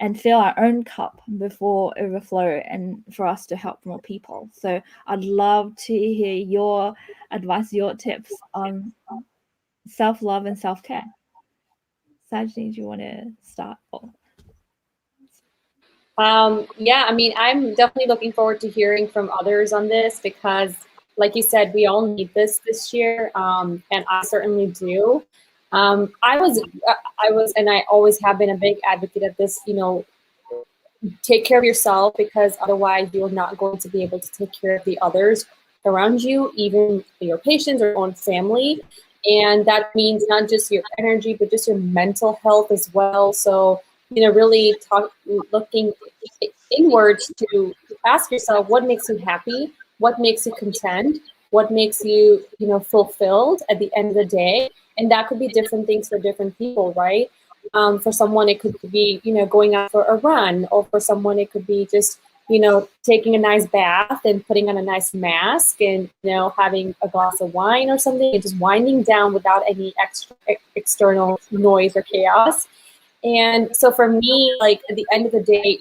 and fill our own cup before overflow, and for us to help more people. So I'd love to hear your advice, your tips on self-love and self-care. Sajani, do you want to start? Yeah, I mean, I'm definitely looking forward to hearing from others on this, because like you said, we all need this year. And I certainly do. I was, and I always have been a big advocate of this, take care of yourself, because otherwise you're not going to be able to take care of the others around you, even your patients or own family. And that means not just your energy, but just your mental health as well. So, really looking inwards to ask yourself, what makes you happy? What makes you content? What makes you, fulfilled at the end of the day? And that could be different things for different people, right? For someone, it could be, going out for a run, or for someone, it could be just, taking a nice bath and putting on a nice mask and, having a glass of wine or something, and just winding down without any extra external noise or chaos. And so for me, like at the end of the day,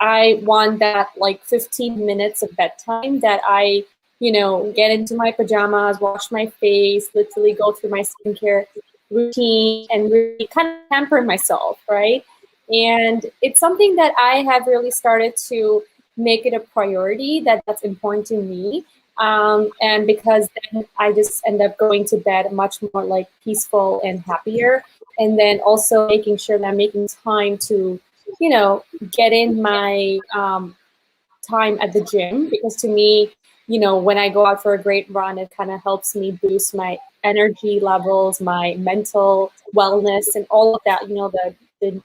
I want that like 15 minutes of bedtime that I, get into my pajamas, wash my face, literally go through my skincare routine and really kind of pamper myself, right? And it's something that I have really started to make it a priority, that's important to me. And because then I just end up going to bed much more like peaceful and happier. And then also making sure that I'm making time to, get in my time at the gym, because to me, when I go out for a great run, it kind of helps me boost my energy levels, my mental wellness, and all of that, the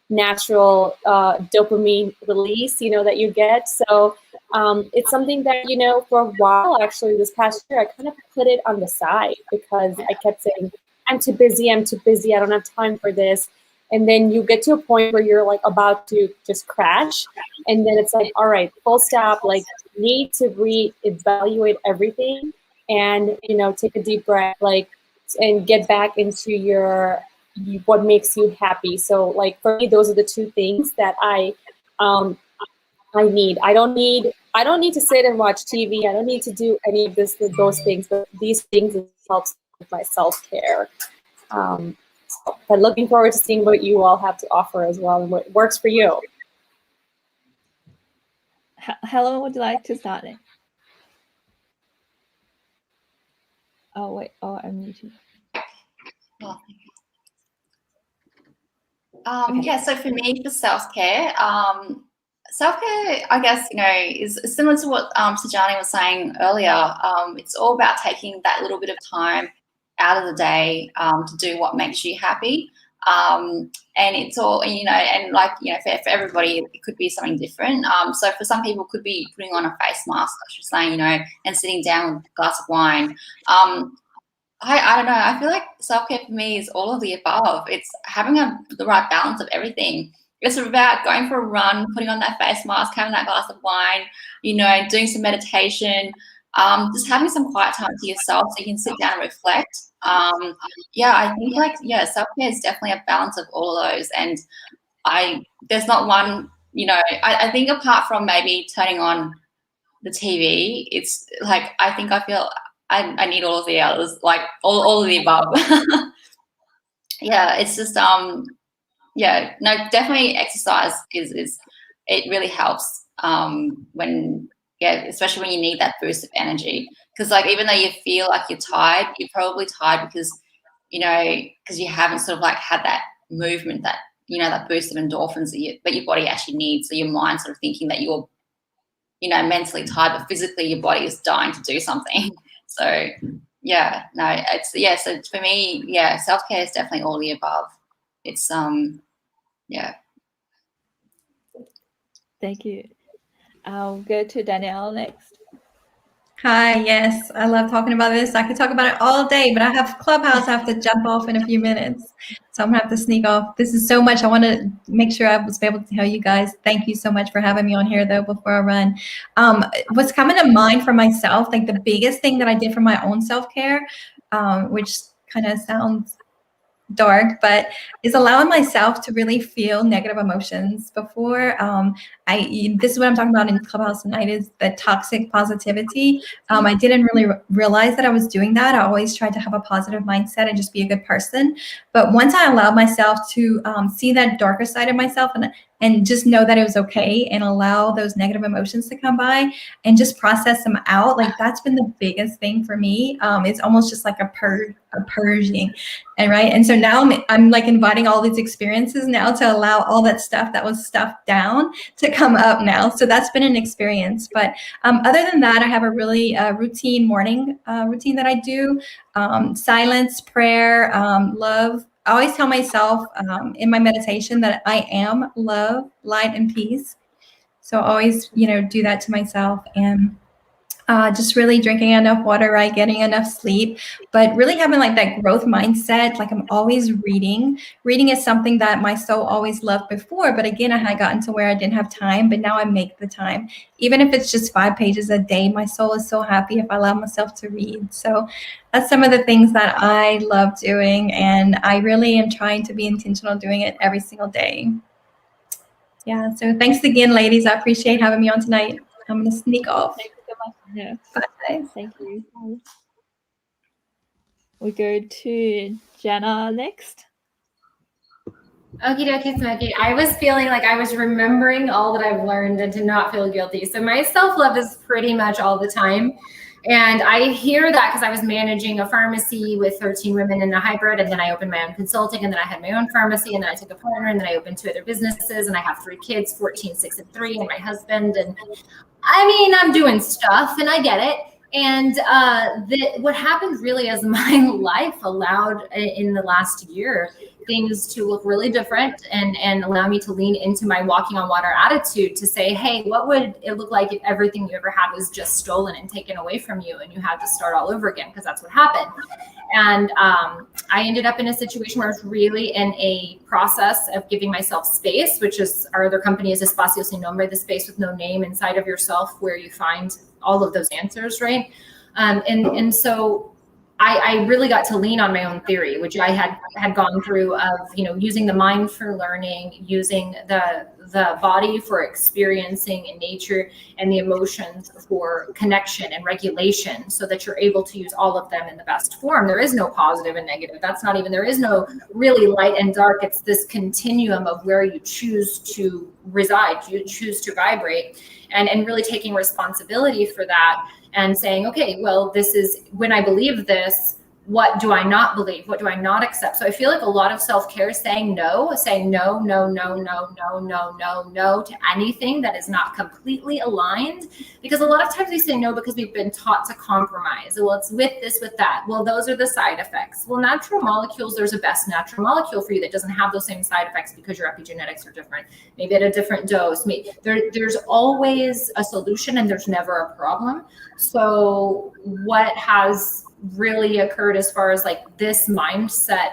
natural dopamine release, that you get. So it's something that, for a while, actually, this past year, I kind of put it on the side, because I kept saying, I'm too busy, I don't have time for this. And then you get to a point where you're like about to just crash. And then it's like, all right, full stop, like need to reevaluate everything and, take a deep breath, and get back into what makes you happy. So like for me, those are the two things that I need. I don't need to sit and watch TV. I don't need to do any of those things, but these things helps with my self-care. But looking forward to seeing what you all have to offer as well and what works for you. Helen, would you like to start it? Oh, wait. Oh, I'm muted. Yeah, so for me, for self-care, I guess, is similar to what Sajani was saying earlier. It's all about taking that little bit of time out of the day to do what makes you happy. And it's all, you know, and like, you know, for everybody, it could be something different. So for some people, it could be putting on a face mask, I should say, you know, and sitting down with a glass of wine. I don't know. I feel like self-care for me is all of the above. It's having the right balance of everything. It's about going for a run, putting on that face mask, having that glass of wine, you know, doing some meditation, just having some quiet time to yourself so you can sit down and reflect. Yeah, I think like, yeah, self-care is definitely a balance of all of those. And there's not one, you know, I think apart from maybe turning on the TV, it's like, I think I feel I need all of the others, like all of the above. Yeah, it's just, yeah, no, definitely exercise is it really helps when, yeah, especially when you need that boost of energy. Because like, even though you feel like you're tired, you're probably tired because, you know, because you haven't sort of like had that movement, that, you know, that boost of endorphins that your body actually needs. So your mind's sort of thinking that you're, you know, mentally tired, but physically your body is dying to do something. So yeah, no, it's, yeah, so for me, yeah, self-care is definitely all the above. It's yeah. Thank you. I'll go to Danielle next. Hi, yes, I love talking about this. I could talk about it all day, but I have Clubhouse. I have to jump off in a few minutes. So I'm gonna have to sneak off. This is so much. I want to make sure I was able to tell you guys, thank you so much for having me on here though, before I run. What's coming to mind for myself, like the biggest thing that I did for my own self-care, which kind of sounds dark, but is allowing myself to really feel negative emotions. Before this is what I'm talking about in Clubhouse tonight, is the toxic positivity. I didn't really realize that I was doing that. I always tried to have a positive mindset and just be a good person. But once I allowed myself to see that darker side of myself and just know that it was okay and allow those negative emotions to come by and just process them out, like that's been the biggest thing for me. It's almost just like a purging, and right. And so now I'm like inviting all these experiences now to allow all that stuff that was stuffed down to come up now. So that's been an experience. But other than that, I have a really routine morning routine that I do. Silence, prayer, love. I always tell myself in my meditation that I am love, light, and peace. So I always, you know, do that to myself, and just really drinking enough water, right? Getting enough sleep, but really having like that growth mindset. Like I'm always reading. Reading is something that my soul always loved before, but again, I had gotten to where I didn't have time, but now I make the time. Even if it's just 5 pages a day, my soul is so happy if I allow myself to read. So that's some of the things that I love doing, and I really am trying to be intentional doing it every single day. Yeah, so thanks again, ladies. I appreciate having me on tonight. I'm gonna sneak off. Thank you so much. Yeah. Bye. Thank you. We go to Jenna next. Okie dokie smoky. I was feeling like I was remembering all that I've learned and to not feel guilty. So my self-love is pretty much all the time. And I hear that because I was managing a pharmacy with 13 women in a hybrid, and then I opened my own consulting, and then I had my own pharmacy, and then I took a partner, and then I opened 2 other businesses, and I have 3 kids, 14, 6, and 3, and my husband. And I mean, I'm doing stuff, and I get it. And what happened really as my life allowed in the last year things to look really different and allow me to lean into my walking on water attitude to say, hey, what would it look like if everything you ever had was just stolen and taken away from you and you had to start all over again? Because that's what happened. And I ended up in a situation where I was really in a process of giving myself space, which is our other company is Espacio Sin Nombre, the space with no name inside of yourself where you find all of those answers, right? And so I really got to lean on my own theory, which I had gone through of, you know, using the mind for learning, using the body for experiencing in nature, and the emotions for connection and regulation, so that you're able to use all of them in the best form. There is no positive and negative. There is no really light and dark. It's this continuum of where you choose to reside, you choose to vibrate, and really taking responsibility for that and saying, okay, well, this is when I believe this, what do I not believe? What do I not accept? So I feel like a lot of self-care is saying no to anything that is not completely aligned. Because a lot of times we say no because we've been taught to compromise. Well, it's with this, with that. Well, those are the side effects. Well, natural molecules, there's a best natural molecule for you that doesn't have those same side effects because your epigenetics are different. Maybe at a different dose. There's always a solution and there's never a problem. So what has really occurred as far as like this mindset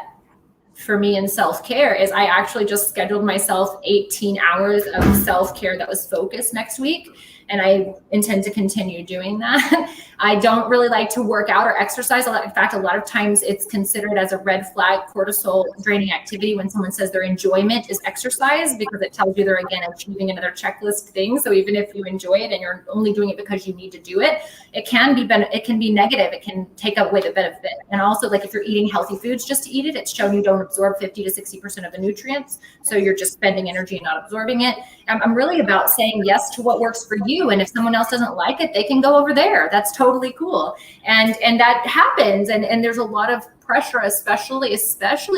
for me in self-care is I actually just scheduled myself 18 hours of self-care that was focused next week. And I intend to continue doing that. I don't really like to work out or exercise a lot. In fact, a lot of times it's considered as a red flag cortisol draining activity when someone says their enjoyment is exercise, because it tells you they're, again, achieving another checklist thing. So even if you enjoy it and you're only doing it because you need to do it, it can be negative. It can take away the benefit. And also, like if you're eating healthy foods just to eat it, it's shown you don't absorb 50 to 60% of the nutrients. So you're just spending energy and not absorbing it. I'm really about saying yes to what works for you. And if someone else doesn't like it, they can go over there. That's totally cool. And that happens. And there's a lot of pressure, especially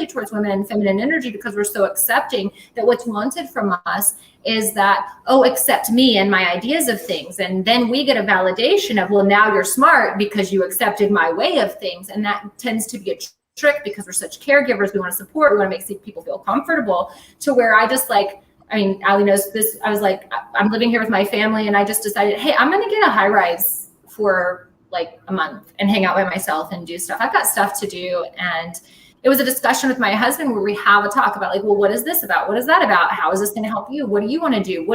towards women and feminine energy, because we're so accepting that what's wanted from us is that, oh, accept me and my ideas of things. And then we get a validation of, well, now you're smart because you accepted my way of things. And that tends to be a trick because we're such caregivers. We want to support, we want to make people feel comfortable, to where I just like, I mean, Allie knows this. I was like, I'm living here with my family and I just decided, hey, I'm going to get a high rise for like a month and hang out by myself and do stuff. I've got stuff to do. And it was a discussion with my husband where we have a talk about like, well, what is this about? What is that about? How is this going to help you? What do you want to do?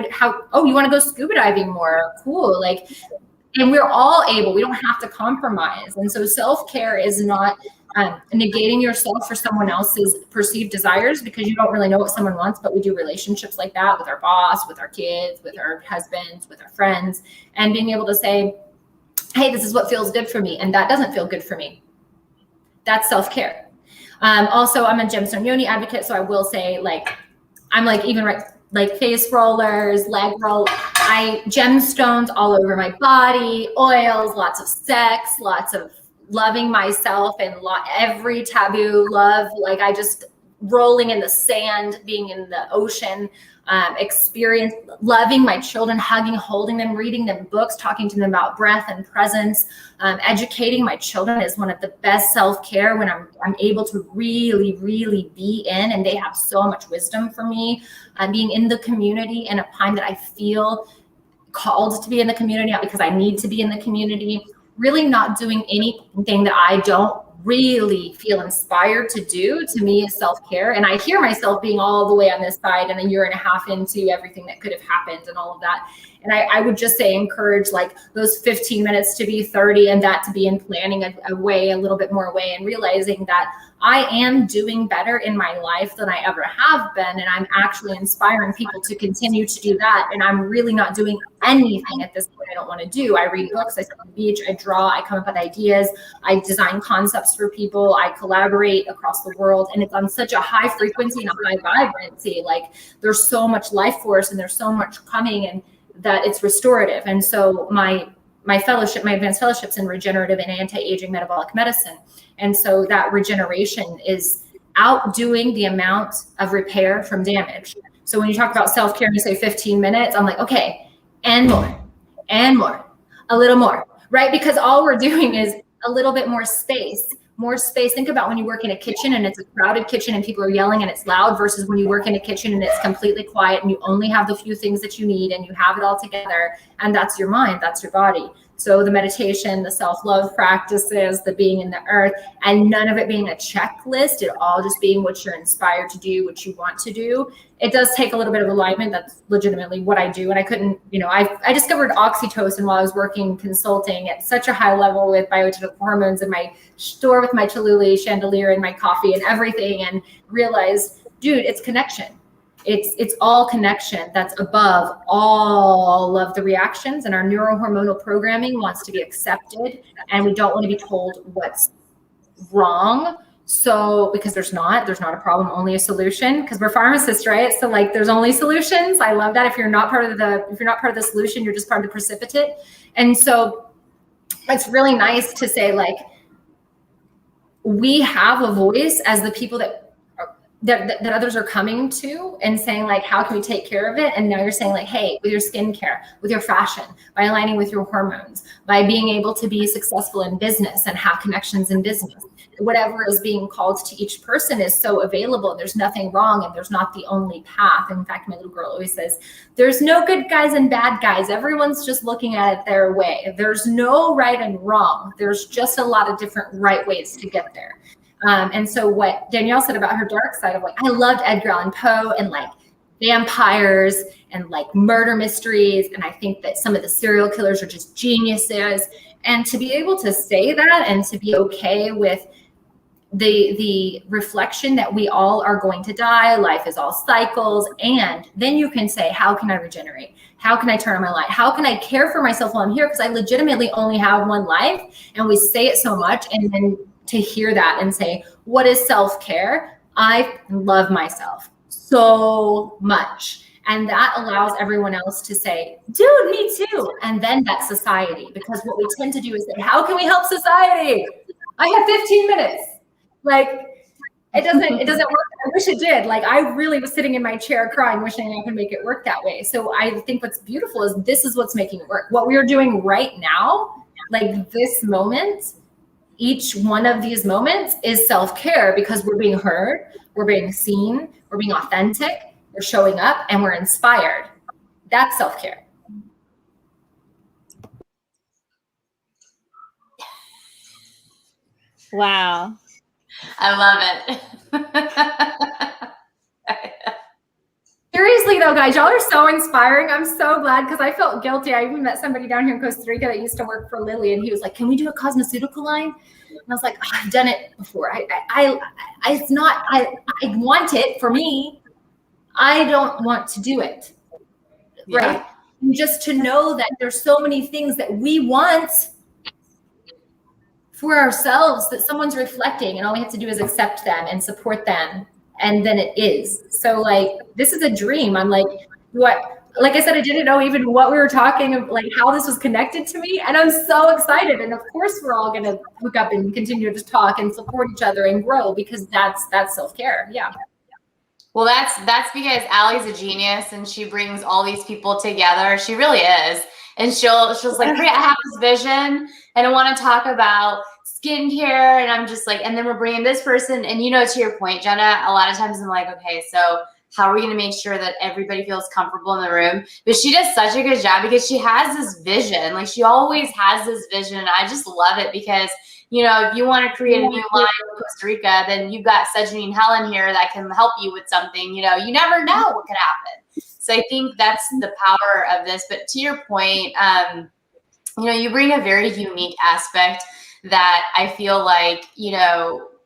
Oh, you want to go scuba diving more? Cool. Like, and we're all able, we don't have to compromise. And so self-care is not negating yourself for someone else's perceived desires, because you don't really know what someone wants, but we do relationships like that with our boss, with our kids, with our husbands, with our friends, and being able to say, hey, this is what feels good for me, and that doesn't feel good for me. That's self-care. Also, I'm a gemstone yoni advocate, so I will say, like, I'm like even like face rollers, leg roll, gemstones all over my body, oils, lots of sex, lots of loving myself, and every taboo love, like I just rolling in the sand, being in the ocean, experience, loving my children, hugging, holding them, reading them books, talking to them about breath and presence, educating my children is one of the best self-care when I'm able to really, really be in, and they have so much wisdom for me. Being in the community in a time that I feel called to be in the community, not because I need to be in the community. Really not doing anything that I don't really feel inspired to do, to me, is self-care. And I hear myself being all the way on this side and a year and a half into everything that could have happened and all of that. And I would just say encourage like those 15 minutes to be 30, and that to be in planning a little bit more away, and realizing that I am doing better in my life than I ever have been. And I'm actually inspiring people to continue to do that. And I'm really not doing anything at this point I don't want to do. I read books, I sit on the beach, I draw, I come up with ideas, I design concepts for people, I collaborate across the world. And it's on such a high frequency and a high vibrancy. Like there's so much life force and there's so much coming, and that it's restorative. And so my fellowship, my advanced fellowship's in regenerative and anti-aging metabolic medicine. And so that regeneration is outdoing the amount of repair from damage. So when you talk about self-care and you say 15 minutes, I'm like, okay, and more, a little more, right? Because all we're doing is a little bit more space. Think about when you work in a kitchen and it's a crowded kitchen and people are yelling and it's loud, versus when you work in a kitchen and it's completely quiet and you only have the few things that you need and you have it all together, and that's your mind, that's your body. So the meditation, the self-love practices, the being in the earth, and none of it being a checklist, it all just being what you're inspired to do, what you want to do. It does take a little bit of alignment. That's legitimately what I do. And I couldn't, I discovered oxytocin while I was working consulting at such a high level with bioidentical hormones in my store with my Cholula chandelier and my coffee and everything, and realized, dude, it's connection. It's all connection that's above all of the reactions, and our neurohormonal programming wants to be accepted, and we don't want to be told what's wrong. So because there's not a problem, only a solution, because we're pharmacists, right? So like there's only solutions. I love that. If you're not part of the solution, you're just part of the precipitate. And so it's really nice to say, like, we have a voice as the people that others are coming to and saying like, how can we take care of it? And now you're saying like, hey, with your skincare, with your fashion, by aligning with your hormones, by being able to be successful in business and have connections in business, whatever is being called to each person is so available. There's nothing wrong, and there's not the only path. In fact, my little girl always says, there's no good guys and bad guys. Everyone's just looking at it their way. There's no right and wrong. There's just a lot of different right ways to get there. And so what Danielle said about her dark side of like, I loved Edgar Allan Poe and like vampires and like murder mysteries. And I think that some of the serial killers are just geniuses. And to be able to say that and to be okay with the reflection that we all are going to die, life is all cycles. And then you can say, how can I regenerate? How can I turn on my light? How can I care for myself while I'm here? Because I legitimately only have one life. And we say it so much. And then to hear that and say, what is self-care? I love myself so much. And that allows everyone else to say, dude, me too. And then that's society. Because what we tend to do is say, how can we help society? I have 15 minutes. Like, it doesn't work. I wish it did. Like, I really was sitting in my chair crying, wishing I could make it work that way. So I think what's beautiful is this is what's making it work. What we are doing right now, like this moment, each one of these moments is self-care because we're being heard, we're being seen, we're being authentic, we're showing up, and we're inspired. That's self-care. Wow. I love it. Seriously though, guys, y'all are so inspiring. I'm so glad because I felt guilty. I even met somebody down here in Costa Rica that used to work for Lily, and he was like, can we do a cosmeceutical line? And I was like, oh, I've done it before. I want it for me. I don't want to do it. Yeah. Right? And just to know that there's so many things that we want for ourselves that someone's reflecting, and all we have to do is accept them and support them. And then it is. So like, this is a dream. I'm like, like I said, I didn't know even what we were talking of, like how this was connected to me. And I'm so excited. And of course we're all going to hook up and continue to talk and support each other and grow, because that's self-care. Yeah. Well, that's because Allie's a genius and she brings all these people together. She really is. And she'll like, Priya, I have this vision and I want to talk about skincare. And I'm just like, and then we're bringing this person. And to your point, Jenna, a lot of times I'm like, okay, so how are we going to make sure that everybody feels comfortable in the room? But she does such a good job because she has this vision. Like, she always has this vision. And I just love it because, if you want to create a new line in Costa Rica, then you've got Sajani and Helen here that can help you with something. You never know what could happen. So I think that's the power of this. But to your point, you bring a very unique aspect that I feel like,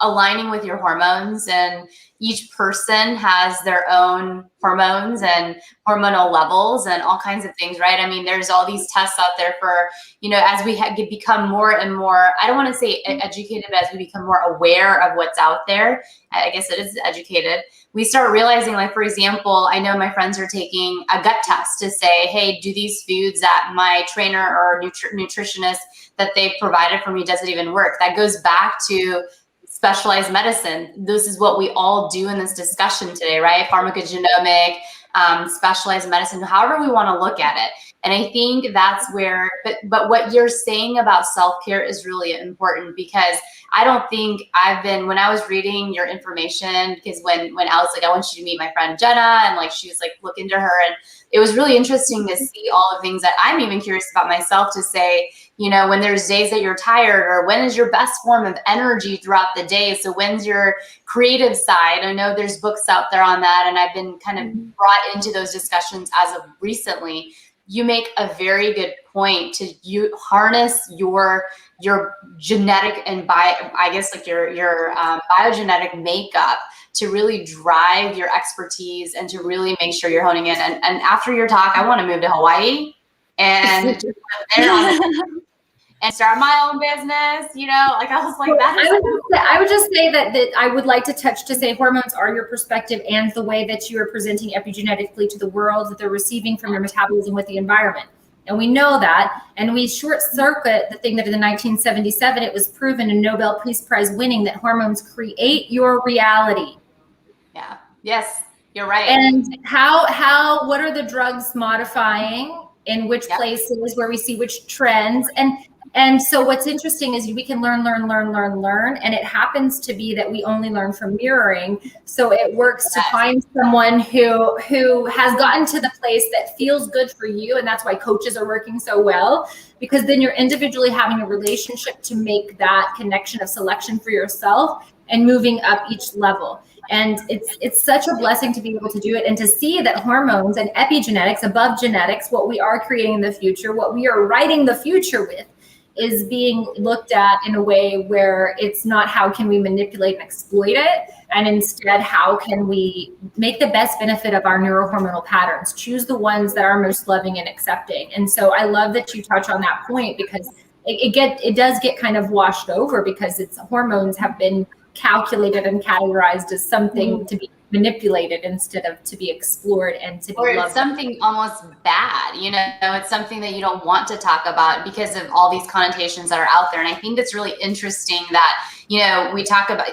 aligning with your hormones, and each person has their own hormones and hormonal levels and all kinds of things, right? I mean, there's all these tests out there for, as we become more and more, I don't want to say educated, but as we become more aware of what's out there, I guess it is educated, we start realizing, like, for example, I know my friends are taking a gut test to say, hey, do these foods that my trainer or nutritionist that they've provided for me, does it even work? That goes back to specialized medicine. This is what we all do in this discussion today, right? Pharmacogenomic, specialized medicine, however we want to look at it. And I think that's where, but what you're saying about self-care is really important, because I don't think when I was reading your information, because when I was like, I want you to meet my friend Jenna, and like, she was like, look into her. And it was really interesting to see all the things that I'm even curious about myself, to say, when there's days that you're tired, or when is your best form of energy throughout the day? So when's your creative side? I know there's books out there on that, and I've been kind of brought into those discussions as of recently. You make a very good point to harness your genetic and your biogenetic makeup to really drive your expertise and to really make sure you're honing in. And after your talk, I want to move to Hawaii and just live there and start my own business. Like, I was like, I would just say that I would like to touch to say hormones are your perspective and the way that you are presenting epigenetically to the world, that they're receiving from your metabolism with the environment. And we know that, and we short circuit the thing that in 1977, it was proven in Nobel Peace Prize winning that hormones create your reality. Yeah. Yes, you're right. And what are the drugs modifying in which places where we see which trends? And so what's interesting is we can learn, and it happens to be that we only learn from mirroring. So it works to find someone who has gotten to the place that feels good for you. And that's why coaches are working so well, because then you're individually having a relationship to make that connection of selection for yourself and moving up each level. And it's such a blessing to be able to do it and to see that hormones and epigenetics, above genetics, what we are creating in the future, what we are writing the future with, is being looked at in a way where it's not how can we manipulate and exploit it, and instead how can we make the best benefit of our neurohormonal patterns, choose the ones that are most loving and accepting. And so I love that you touch on that point, because it does get kind of washed over, because it's hormones have been calculated and categorized as something to be manipulated instead of to be explored and to be loved. Or it's something almost bad, you know, it's something that you don't want to talk about because of all these connotations that are out there. And I think it's really interesting that, you know, we talk about,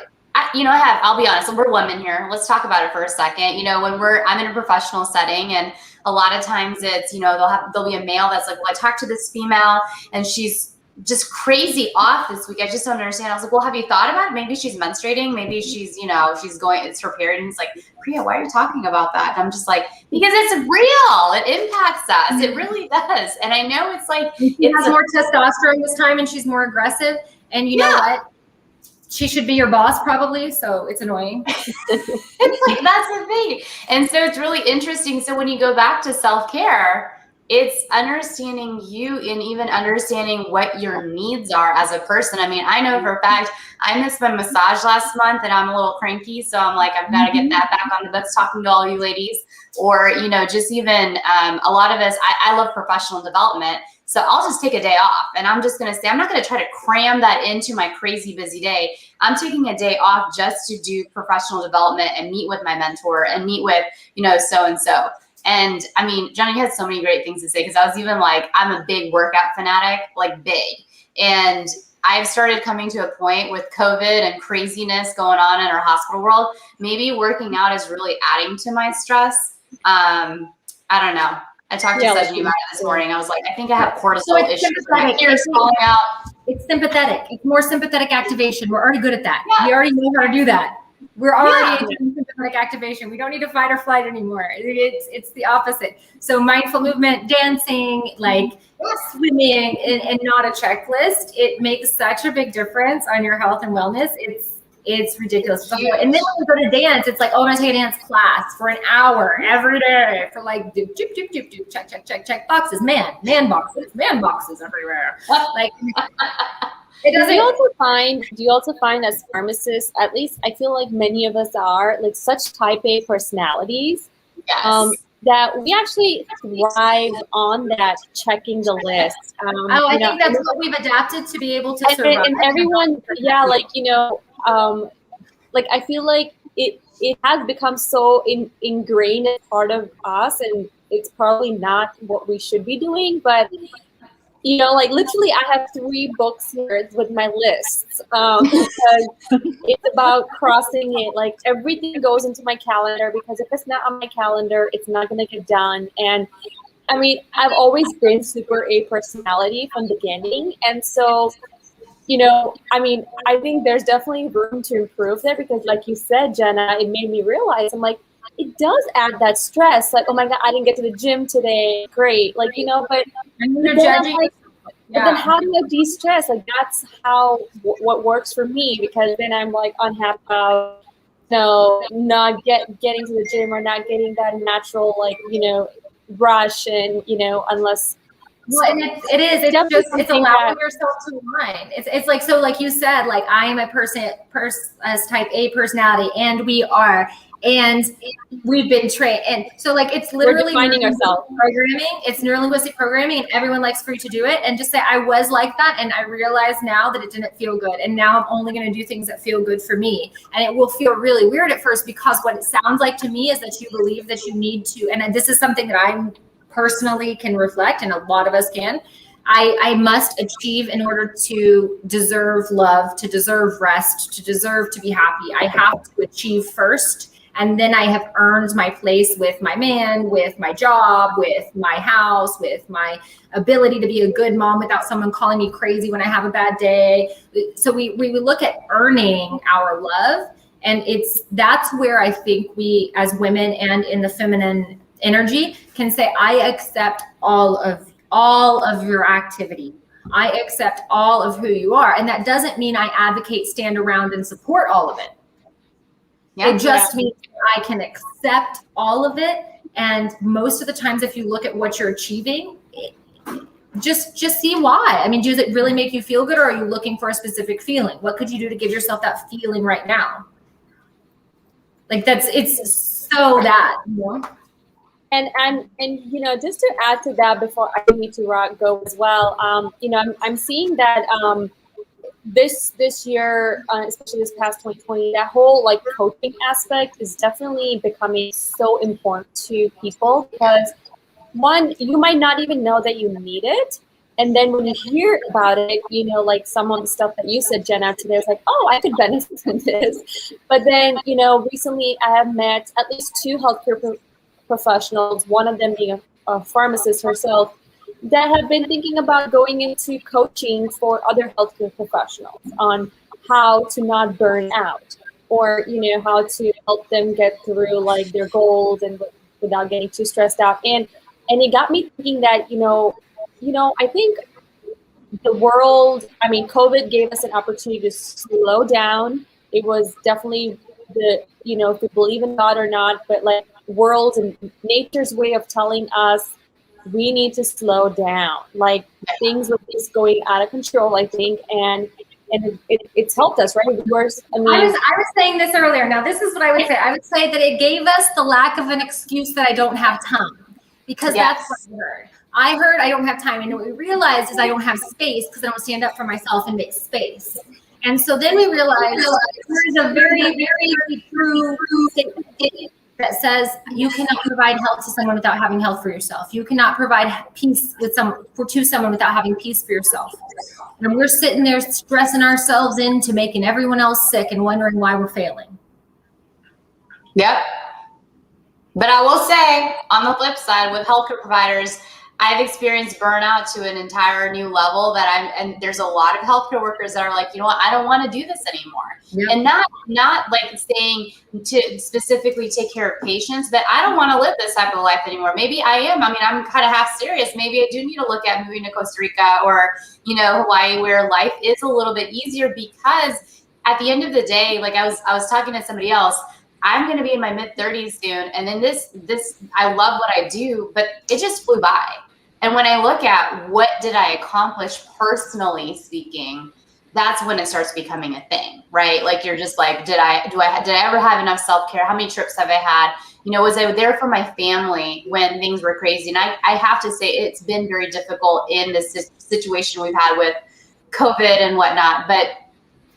you know, I'll be honest, we're women here. Let's talk about it for a second. You know, when I'm in a professional setting, and a lot of times it's, you know, there'll be a male that's like, well, I talked to this female and she's just crazy off this week. I just don't understand. I was like, well, have you thought about it? Maybe she's menstruating. Maybe she's, you know, it's her period. And he's like, Priya, why are you talking about that? And I'm just like, because it's real. It impacts us. It really does. And I know it's like, it has more testosterone this time and she's more aggressive. And you know what? She should be your boss probably. So it's annoying. It's like, that's the thing. And so it's really interesting. So when you go back to self-care, it's understanding you and even understanding what your needs are as a person. I mean, I know for a fact, I missed my massage last month and I'm a little cranky. So I'm like, I've got to get that back on the books, talking to all you ladies. Or, you know, just even a lot of us, I love professional development. So I'll just take a day off and I'm just going to say, I'm not going to try to cram that into my crazy busy day. I'm taking a day off just to do professional development and meet with my mentor and meet with, you know, so-and-so. And I mean, Johnny had so many great things to say, because I was even like, I'm a big workout fanatic, like big. And I've started coming to a point with COVID and craziness going on in our hospital world. Maybe working out is really adding to my stress. I don't know. I talked to Sajani about it this morning. I was like, I think I have cortisol issues. My ears falling out. It's sympathetic. It's more sympathetic activation. We're already good at that. We already know how to do that. We're already doing sympathetic activation. We don't need to fight or flight anymore. It's the opposite. So mindful movement, dancing, like swimming, and not a checklist. It makes such a big difference on your health and wellness. It's ridiculous. And then when we go to dance, it's like, oh, I'm gonna take a dance class for an hour every day for like doop, doop, doop, doop, doop, check boxes, man boxes everywhere. Like Do you also find as pharmacists, at least I feel like many of us are, like such type A personalities, that we actually thrive on that checking the list. I think that's what we've adapted to be able to survive. And everyone, like, you know, like I feel like it has become so ingrained as part of us, and it's probably not what we should be doing, but you know, like literally I have 3 books here with my lists, because it's about crossing it. Like everything goes into my calendar, because if it's not on my calendar, it's not going to get done. And I mean, I've always been super A personality from the beginning. And so, you know, I mean, I think there's definitely room to improve there, because like you said, Jenna, it made me realize, I'm like, it does add that stress. Like, oh my God, I didn't get to the gym today. Great. Like, you know, but then how do I de-stress? Like, that's how what works for me, because then I'm like unhappy about, not getting to the gym or not getting that natural, like, you know, rush, and, you know, unless. Well, and it's allowing yourself to align. It's like, so like you said, like I am a person as type A personality, and we are, and we've been trained. And so like, it's literally finding ourselves programming. It's neurolinguistic programming, and everyone likes for you to do it. And just say, I was like that. And I realize now that it didn't feel good. And now I'm only going to do things that feel good for me. And it will feel really weird at first, because what it sounds like to me is that you believe that you need to, and this is something that I'm personally can reflect, and a lot of us can, I must achieve in order to deserve love, to deserve rest, to deserve to be happy. I have to achieve first, and then I have earned my place with my man, with my job, with my house, with my ability to be a good mom without someone calling me crazy when I have a bad day. So we look at earning our love, and that's where I think we as women and in the feminine energy can say, I accept all of your activity. I accept all of who you are. And that doesn't mean I advocate, stand around and support all of it. Yeah, it just means I can accept all of it. And most of the times, if you look at what you're achieving, just see why. I mean, does it really make you feel good, or are you looking for a specific feeling? What could you do to give yourself that feeling right now? Like it's so that, you know? And you know, just to add to that before I need to go as well, you know, I'm seeing that this year, especially this past 2020, that whole like coaching aspect is definitely becoming so important to people, because one, you might not even know that you need it. And then when you hear about it, you know, like some of the stuff that you said, Jenna, today, it's like, oh, I could benefit from this. But then, you know, recently I have met at least 2 healthcare professionals, one of them being a pharmacist herself, that have been thinking about going into coaching for other healthcare professionals on how to not burn out, or, you know, how to help them get through like their goals and without getting too stressed out. And it got me thinking that, you know, I think the world, I mean, COVID gave us an opportunity to slow down. It was definitely you know, if you believe in God or not, but like world and nature's way of telling us we need to slow down. Like things were just going out of control, I think, and it's helped us, right? I was saying this earlier. Now, this is what I would say. I would say that it gave us the lack of an excuse that I don't have time, because that's what I heard. I heard I don't have time, and what we realized is I don't have space because I don't stand up for myself and make space. And so then we realized there's a very, very true statement that says you cannot provide health to someone without having health for yourself. You cannot provide peace to someone without having peace for yourself. And we're sitting there stressing ourselves into making everyone else sick and wondering why we're failing. Yep. But I will say, on the flip side, with healthcare providers, I've experienced burnout to an entire new level and there's a lot of healthcare workers that are like, you know what, I don't want to do this anymore. Yep. And not like saying to specifically take care of patients, but I don't want to live this type of life anymore. Maybe I am. I mean, I'm kind of half serious. Maybe I do need to look at moving to Costa Rica or, you know, Hawaii, where life is a little bit easier, because at the end of the day, like I was talking to somebody else, I'm going to be in my mid-30s soon. And then this, I love what I do, but it just flew by. And when I look at what did I accomplish personally speaking, that's when it starts becoming a thing, right? Like you're just like, did I ever have enough self-care? How many trips have I had? You know, was I there for my family when things were crazy? And I have to say it's been very difficult in this situation we've had with COVID and whatnot. But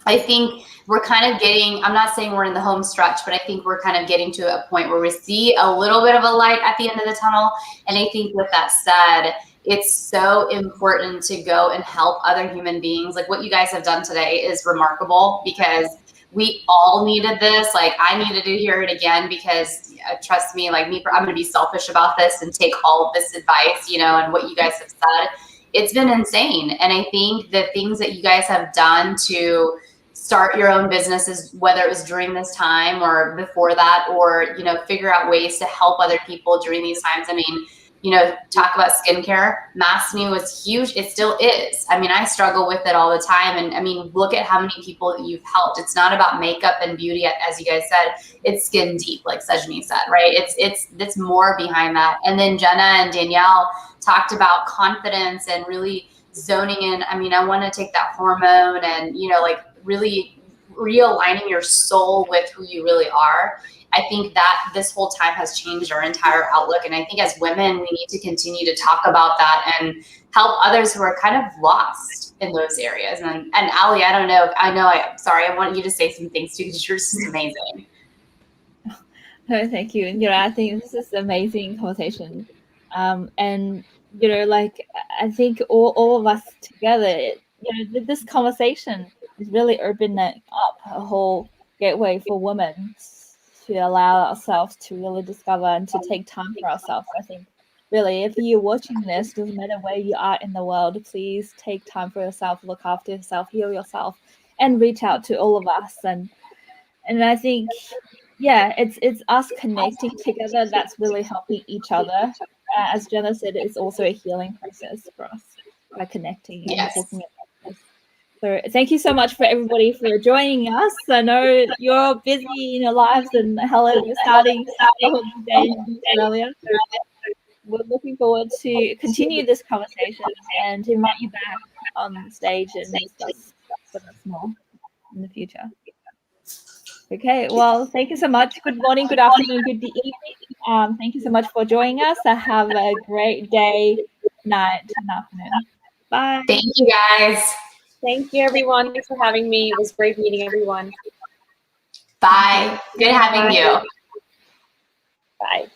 I think we're kind of getting, I'm not saying we're in the home stretch, but I think we're kind of getting to a point where we see a little bit of a light at the end of the tunnel. And I think with that said, it's so important to go and help other human beings. Like what you guys have done today is remarkable, because we all needed this. Like I needed to hear it again, because trust me, like me, I'm going to be selfish about this and take all of this advice, you know, and what you guys have said. It's been insane. And I think the things that you guys have done to start your own businesses, whether it was during this time or before that, or, you know, figure out ways to help other people during these times. I mean, you know, talk about skincare. Masking was huge. It still is. I mean, I struggle with it all the time. And I mean, look at how many people you've helped. It's not about makeup and beauty, as you guys said. It's skin deep, like Sajani said, right? It's more behind that. And then Jenna and Danielle talked about confidence and really zoning in. I mean, I want to take that hormone and, you know, like really realigning your soul with who you really are. I think that this whole time has changed our entire outlook. And I think as women, we need to continue to talk about that and help others who are kind of lost in those areas. And Allie, I don't know. Sorry, I want you to say some things too, because you're just amazing. Oh, thank you. And, you know, I think this is an amazing conversation. And like I think all of us together, this conversation is really opening up a whole gateway for women to allow ourselves to really discover and to take time for ourselves. I think really, if you're watching this, doesn't matter where you are in the world, please take time for yourself, look after yourself, heal yourself, and reach out to all of us. And I think, yeah, it's us connecting together that's really helping each other. As Jenna said, it's also a healing process for us by connecting and talking about this. So thank you so much for everybody for joining us. I know you're busy in your lives, and Helen, you're starting the day earlier. So we're looking forward to continue this conversation and to invite you back on stage and discuss with us more in the future. Okay, well, thank you so much. Good morning, good afternoon, good evening. Thank you so much for joining us. Have a great day, night, and afternoon. Bye. Thank you, guys. Thank you, everyone. Thanks for having me. It was great meeting everyone. Bye. Good having you. Bye.